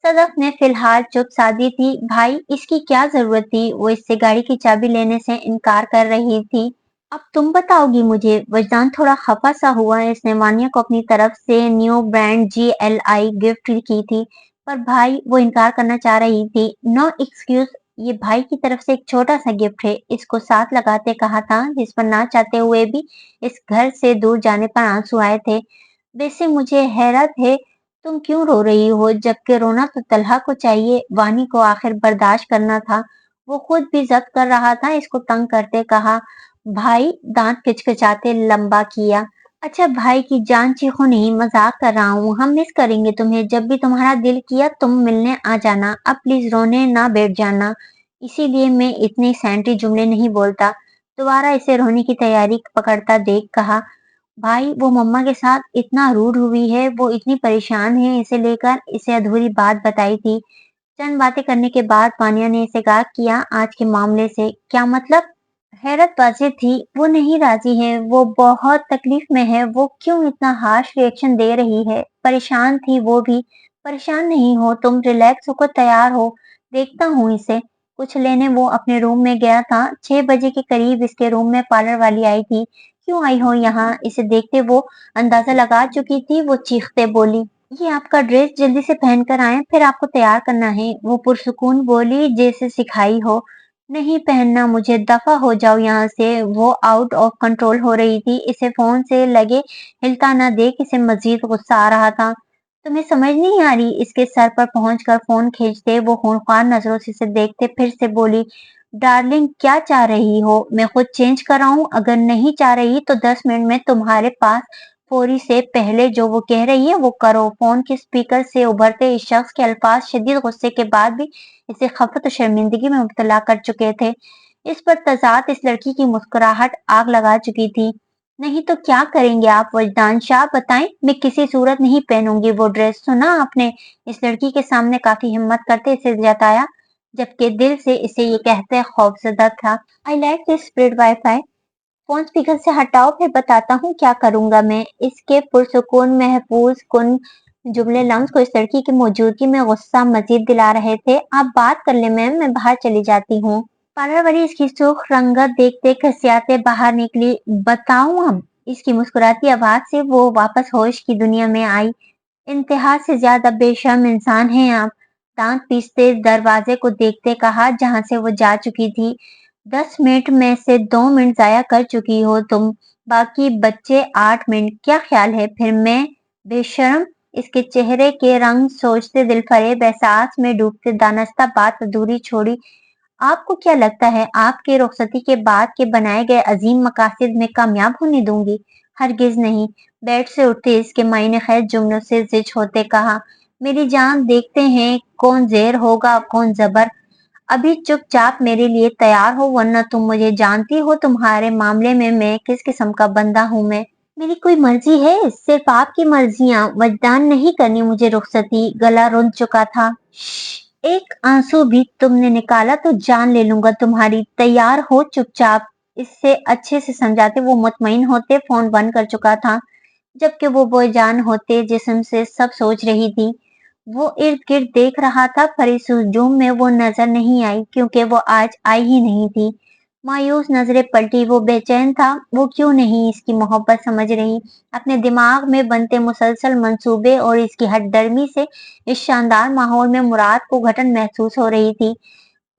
सदफ ने फिलहाल चुप साधी थी। भाई, इसकी क्या जरूरत थी? वो इससे गाड़ी की चाबी लेने से इनकार कर रही थी। अब तुम बताओगी मुझे? वजदान थोड़ा खफा सा हुआ। इसने वानिया को अपनी तरफ से न्यू ब्रांड GLI गिफ्ट की थी, पर भाई वो इनकार करना चाह रही थी। नो एक्सक्यूज, ये भाई की तरफ से एक छोटा सा गिफ्ट है, इसको साथ लगाते कहा था, जिस पर ना चाहते हुए भी इस घर से दूर जाने पर आंसू आए थे। वैसे मुझे हैरत है, तुम क्यों रो रही हो? जबकि रोना तो तलहा को चाहिए। वानी को आखिर बर्दाश्त करना था। वो खुद भी जब्त कर रहा था। इसको तंग करते कहा, भाई, दांत किचकिचाते लंबा किया। अच्छा भाई की जान, चीखो नहीं, मजाक कर रहा हूँ। हम मिस करेंगे तुम्हें, जब भी तुम्हारा दिल किया तुम मिलने आ जाना। अब प्लीज रोने ना बैठ जाना। इसीलिए मैं इतने सैंटी जुमले नहीं बोलता। दोबारा इसे रोने की तैयारी पकड़ता देख कहा, भाई वो मम्मा के साथ इतना रूड हुई है, वो इतनी परेशान है इसे लेकर, इसे अधूरी बात बताई थी। चंद बातें करने के बाद वानिया ने इसे कहा, किया आज के मामले से क्या मतलब? हैरत वाजिब थी, वो नहीं राजी है, वो बहुत तकलीफ में है, वो क्यों इतना हार्श रिएक्शन दे रही है? परेशान थी वो भी। परेशान नहीं हो तुम, रिलैक्स होकर तैयार हो, देखता हूँ इसे। कुछ लेने वो अपने रूम में गया था। 6 बजे के करीब इसके रूम में पार्लर वाली आई थी। क्यों आई हो यहाँ? इसे देखते वो अंदाजा लगा चुकी थी। वो चीखते बोली, ये आपका ड्रेस, जल्दी से पहन कर आए, फिर आपको तैयार करना है। वो पुरसुकून बोली जैसे सिखाई हो। नहीं पहनना मुझे, दफा हो जाओ यहाँ से। वो आउट ऑफ कंट्रोल हो रही थी। इसे फोन से लगे हिलता न देख इसे मजीद गुस्सा आ रहा था। तुम्हें समझ नहीं आ रही? इसके सर पर पहुंचकर फोन खींचते वो खूंखार नजरों से इसे देखते फिर से बोली, डार्लिंग क्या चाह रही हो? मैं खुद चेंज कराऊं? अगर नहीं चाह रही तो 10 मिनट में तुम्हारे पास। फौरी से पहले जो वो कह रही है वो करो। फोन के स्पीकर से उभरते इस शख्स के अल्फाज शदीद गुस्से के बाद भी इसे खफत और शर्मिंदगी में मुब्तला कर चुके थे। इस पर तजाद इस लड़की की मुस्कुराहट आग लगा चुकी थी। नहीं तो क्या करेंगे आप वजदान शाह, बताएं? मैं किसी सूरत नहीं पहनूंगी वो ड्रेस। सुना आपने? इस लड़की के सामने काफी हिम्मत करते इसे जताया, जबकि दिल से इसे ये कहते खौफजदा था, I like this split wifi. Phone speaker से हटाओ, फिर बताता हूँ क्या करूंगा मैं। इसके पुरसुकून महफूज कुन जुमले लम्स को इस लड़की की मौजूदगी में गुस्सा मजीद दिला रहे थे। आप बात कर ले मैम, मैं बाहर चली जाती हूँ। पार्लर वाली इसकी सुर्ख रंगत देखते खसियाते बाहर निकली। बताऊं अब? इसकी मुस्कुराती आवाज से वो वापस होश की दुनिया में आई। इंतहा से ज्यादा बेशर्म इंसान हैं आप। दांत पीसते दरवाजे को देखते कहा, जहां से वो जा चुकी थी। 10 मिनट में से 2 मिनट जाया कर चुकी हो तुम, बाकी बच्चे 8 मिनट। क्या ख्याल है फिर मैं बेशर्म? इसके चेहरे के रंग सोचते दिल फरेब एहसास में डूबते दानस्ता बात अधूरी छोड़ी। आपको क्या लगता है आपके रुखसती के बाद के बनाए गए अजीम मकासद में कामयाब होने दूंगी? हरगिज नहीं। बेड से उठते इसके मायने खैर जुमलों से जिच होते कहा, मेरी जान देखते हैं कौन जेर होगा कौन जबर। अभी चुपचाप मेरे लिए तैयार हो, वरना तुम मुझे जानती हो तुम्हारे मामले में मैं किस किस्म का बंदा हूँ मैं। मेरी कोई मर्जी है? सिर्फ आपकी मर्जियां। वजदान नहीं करनी मुझे रुखसती। गला रुंध चुका था। एक आंसू भी तुमने निकाला तो जान ले लूंगा तुम्हारी। तैयार हो चुपचाप। इससे अच्छे से समझाते वो मुतमईन होते। फोन बंद कर चुका था, जबकि वो बेजान होते जिस्म से सब सोच रही थी। वो इर्द गिर्द देख रहा था, पर इस हुजूम में वो नजर नहीं आई, क्योंकि वो आज आई ही नहीं थी। मायूस नजरें पलटी। वो बेचैन था। वो क्यों नहीं इसकी मोहब्बत समझ रही? अपने दिमाग में बनते मुसलसल मंसूबे और इसकी हठधर्मी से इस शानदार माहौल में मुराद को घटन महसूस हो रही थी।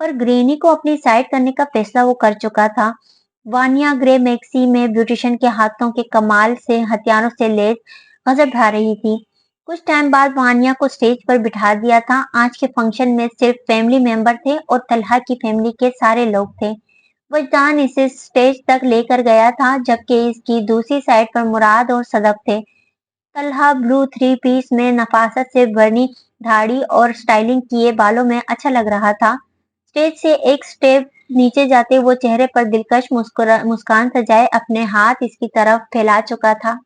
पर ग्रेनी को अपनी साइड करने का फैसला वो कर चुका था। वानिया ग्रे मैक्सी में ब्यूटिशियन के हाथों के कमाल से हथियारों से लैस गजब ढा रही थी। कुछ टाइम बाद वानिया को स्टेज पर बिठा दिया था। आज के फंक्शन में सिर्फ फैमिली मेंबर थे और तलहा की फैमिली के सारे लोग थे। वजदान इसे स्टेज तक लेकर गया था, जबकि इसकी दूसरी साइड पर मुराद और सदफ थे। तलहा ब्लू थ्री पीस में नफासत से बनी दाढ़ी और स्टाइलिंग किए बालों में अच्छा लग रहा था। स्टेज से एक स्टेप नीचे जाते वो चेहरे पर दिलकश मुस्कान सजाए अपने हाथ इसकी तरफ फैला चुका था।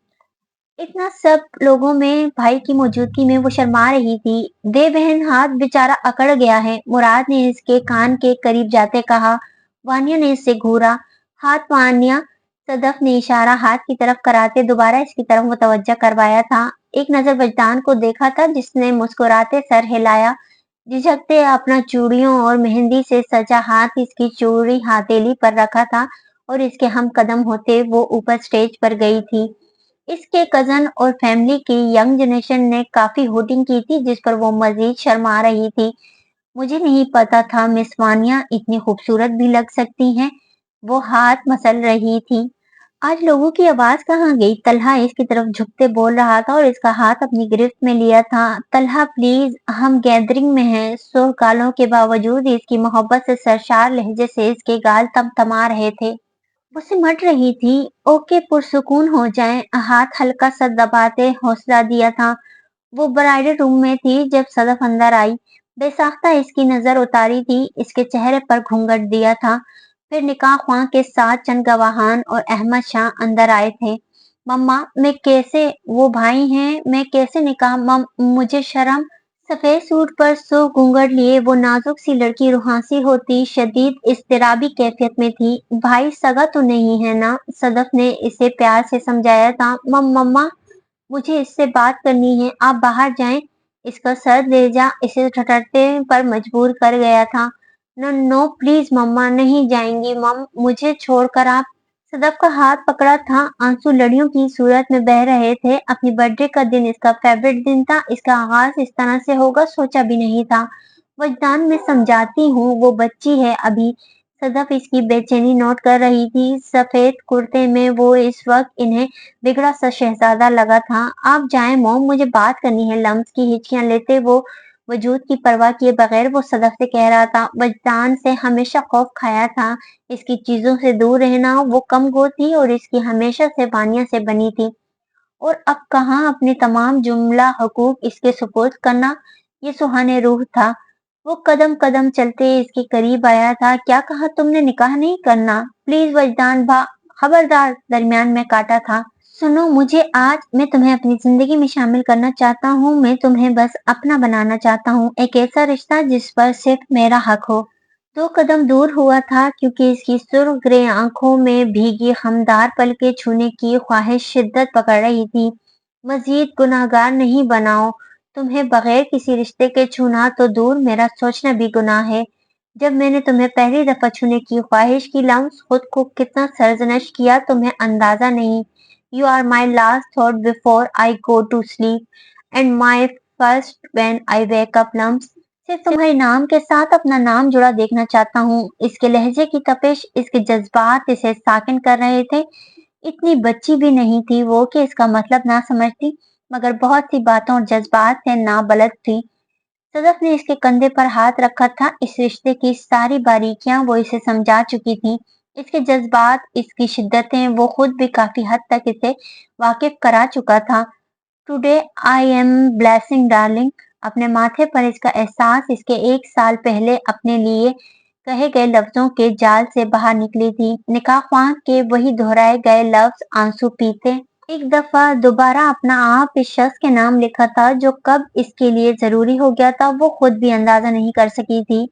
इतना सब लोगों में भाई की मौजूदगी में वो शर्मा रही थी। दे बहन हाथ, बेचारा अकड़ गया है। मुराद ने इसके कान के करीब जाते कहा। वानिया ने इससे घूरा हाथ। वानिया सदफ ने इशारा हाथ की तरफ कराते दोबारा इसकी तरफ मुतवज्जा करवाया था। एक नजर वजदान को देखा था, जिसने मुस्कुराते सर हिलाया। झिझकते अपना चूड़ियों और मेहंदी से सजा हाथ इसकी चूड़ी हथेली पर रखा था और इसके हम कदम होते वो ऊपर स्टेज पर गई थी। इसके कजन और फैमिली की यंग जनरेशन ने काफी होटिंग की थी, जिस पर वो मजीद शर्मा रही थी। मुझे नहीं पता था मिस वानिया इतनी खूबसूरत भी लग सकती हैं। वो हाथ मसल रही थी। आज लोगों की आवाज कहाँ गई? तलहा इसकी तरफ झुकते बोल रहा था और इसका हाथ अपनी गिरफ्त में लिया था। तलहा प्लीज, हम गैदरिंग में हैं। सौ गालों के बावजूद इसकी मोहब्बत से सरशार लहजे से इसके गाल तमतमा रहे थे। वो सिमट रही थी। ओके, पुरसुकून हो जाएं। हाथ हल्का सा दबाते हौसला दिया था। वो ब्राइडल रूम में थी जब सदफ अंदर आई। बेसाख्ता इसकी नजर उतारी थी। इसके चेहरे पर घूंघट दिया था। फिर निकाह ख्वां के साथ चंद गवाहान और अहमद शाह अंदर आए थे। मम्मा मैं कैसे, वो भाई हैं, मैं कैसे निकाह, मुझे शर्म। सफेद सूट पर सो घूंघट लिए वो नाजुक सी लड़की रुहासी होती शदीद इज़्तिराबी कैफियत में थी। भाई सगा तो नहीं है ना? सदफ ने इसे प्यार से समझाया था। मम्मा मुझे इससे बात करनी है, आप बाहर जाएं। इसका सर लेजा इसे ठठरते पर मजबूर कर गया था। नो नो प्लीज मम्मा, नहीं जाएंगी मम, मुझे छोड़कर आप। सदफ का हाथ पकड़ा था, आंसू लड़ियों की सूरत में बह रहे थे। अपनी बर्थडे का दिन इसका फेवरेट दिन था, इसका आगाज इस तरह से होगा सोचा भी नहीं था। वजदान में समझाती हूँ, वो बच्ची है अभी। सदफ इसकी बेचैनी नोट कर रही थी। सफेद कुर्ते में वो इस वक्त इन्हें बिगड़ा सा शहजादा लगा था। आप जाएं मॉम, मुझे बात करनी है। लम्स की हिचकियां लेते वो वजूद की परवाह किए बगैर वो सदफ से कह रहा था। वजदान से हमेशा खौफ खाया था, इसकी चीजों से दूर रहना। वो कम गो थी और इसकी हमेशा से वानिया से बनी थी, और अब कहाँ अपने तमाम जुमला हकूक इसके सुपुर्द करना। ये सुहाने रूह था। वो कदम कदम चलते इसके करीब आया था। क्या कहा तुमने? निकाह नहीं करना? प्लीज वजदान भा, खबरदार, दरमियान में काटा था। सुनो मुझे, आज मैं तुम्हें अपनी जिंदगी में शामिल करना चाहता हूँ। मैं तुम्हें बस अपना बनाना चाहता हूँ, एक ऐसा रिश्ता जिस पर सिर्फ मेरा हक हो। 2 कदम दूर हुआ था, क्योंकि इसकी सुर्ख ग्रे आंखों में भीगी खमदार पलकें छूने की ख्वाहिश शिद्दत पकड़ रही थी। मजीद गुनाहगार नहीं बनाओ, तुम्हें बगैर किसी रिश्ते के छूना तो दूर, मेरा सोचना भी गुनाह है। जब मैंने तुम्हें पहली दफा छूने की ख्वाहिश की, लम्स खुद को कितना सरजनश किया तुम्हें अंदाजा नहीं। You are my last thought before I go to sleep and my first when I wake up. लम्स सिर्फ तुम्हारे नाम के साथ अपना नाम जुड़ा देखना चाहता हूँ। इसके लहजे की तपिश, इसके जज्बात इसे साकिन कर रहे थे। इतनी बच्ची भी नहीं थी वो कि इसका मतलब ना समझती, मगर बहुत सी बातों और जज्बात से नाबलद थी। सदफ ने इसके कंधे पर हाथ रखा था। इस रिश्ते की सारी बारीकियां वो इसे समझा चुकी थी। इसके जज्बात, इसकी शिद्दतें वो खुद भी काफी हद तक इसे वाकिफ करा चुका था। Today I am blessing darling. अपने माथे पर इसका एहसास इसके 1 साल पहले अपने लिए कहे गए लफ्जों के जाल से बाहर निकली थी। निकाह ख्वाह के वही दोहराए गए लफ्ज आंसू पीते। एक दफा दोबारा अपना आप इस शख्स के नाम लिखा था, जो कब इसके लिए जरूरी हो गया था वो खुद भी अंदाजा नहीं कर सकी थी।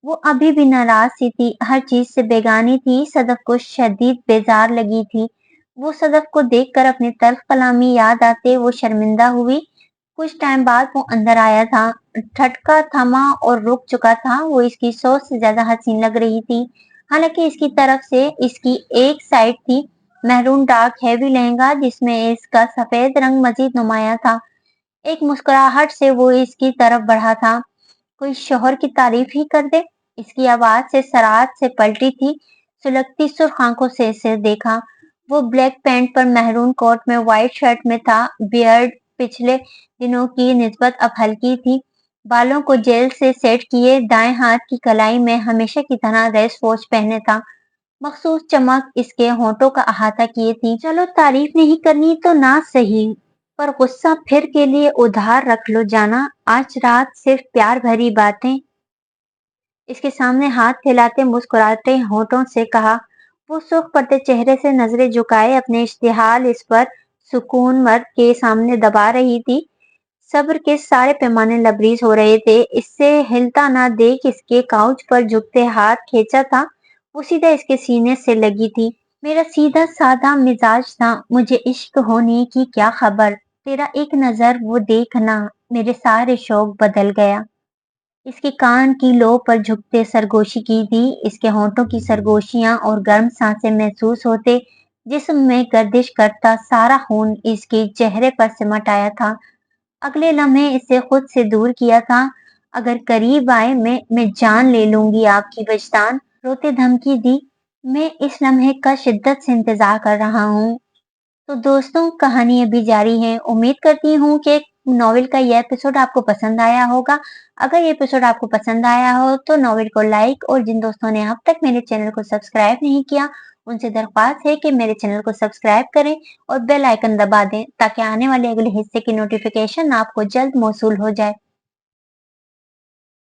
वो अभी भी नाराज सी थी, हर चीज से बेगानी थी। सदफ को शदीद बेजार लगी थी। वो सदफ को देखकर अपनी तल्ख कलामी याद आते वो शर्मिंदा हुई। कुछ टाइम बाद वो अंदर आया था। ठटका थमा और रुक चुका था। वो इसकी सोच से ज्यादा हसीन लग रही थी। हालांकि इसकी तरफ से इसकी एक साइड थी, महरून डार्क हैवी लहंगा जिसमें इसका सफेद रंग मजीद नुमाया था। एक मुस्कुराहट से वो इसकी तरफ बढ़ा था। कोई शोहर की तारीफ ही कर दे। इसकी आवाज से सराहत से पलटी थी। सुलगती सुर्ख आंखों से इसे देखा। वो ब्लैक पैंट पर महरून कोट में व्हाइट शर्ट में था। बियर्ड पिछले दिनों की निस्बत अब हल्की थी। बालों को जेल से सेट किए, दाएं हाथ की कलाई में हमेशा की तरह रेस्ट वॉच पहने था। मखसूस चमक इसके होंठों का अहाता किए थी। चलो तारीफ नहीं करनी तो ना सही, पर गुस्सा फिर के लिए उधार रख लो जाना। आज रात सिर्फ प्यार भरी बातें। इसके सामने हाथ फैलाते मुस्कुराते होठों से कहा। वो सुख पड़ते चेहरे से नजरें झुकाए अपने इश्तिहाल इस पर सुकून मर्द के सामने दबा रही थी। सब्र के सारे पैमाने लबरीज हो रहे थे। इससे हिलता ना देख इसके काउच पर झुकते हाथ खींचा था। वो सीधा इसके सीने से लगी थी। मेरा सीधा साधा मिजाज था, मुझे इश्क होने की क्या खबर। तेरा एक नजर वो देखना, मेरे सारे शौक बदल गया। इसके कान की लो पर झुकते सरगोशी की थी। इसके होंठों की सरगोशियां और गर्म सांसें महसूस होते। जिस्म में गर्दिश करता सारा खून इसके चेहरे पर सिमट आया था। अगले लम्हे इसे खुद से दूर किया था। अगर करीब आए मैं जान ले लूंगी आपकी। वजदान रोते धमकी दी। मैं इस लम्हे का शिद्दत से इंतजार कर रहा हूँ। तो दोस्तों, कहानी अभी जारी है। उम्मीद करती हूँ कि नॉवेल का यह एपिसोड आपको पसंद आया होगा। अगर ये एपिसोड आपको पसंद आया हो तो नॉवेल को लाइक, और जिन दोस्तों ने अब तक मेरे चैनल को सब्सक्राइब नहीं किया उनसे दरख्वास्त है कि मेरे चैनल को सब्सक्राइब करें और बेल आइकन दबा दें, ताकि आने वाले अगले हिस्से की नोटिफिकेशन आपको जल्द मौसूल हो जाए।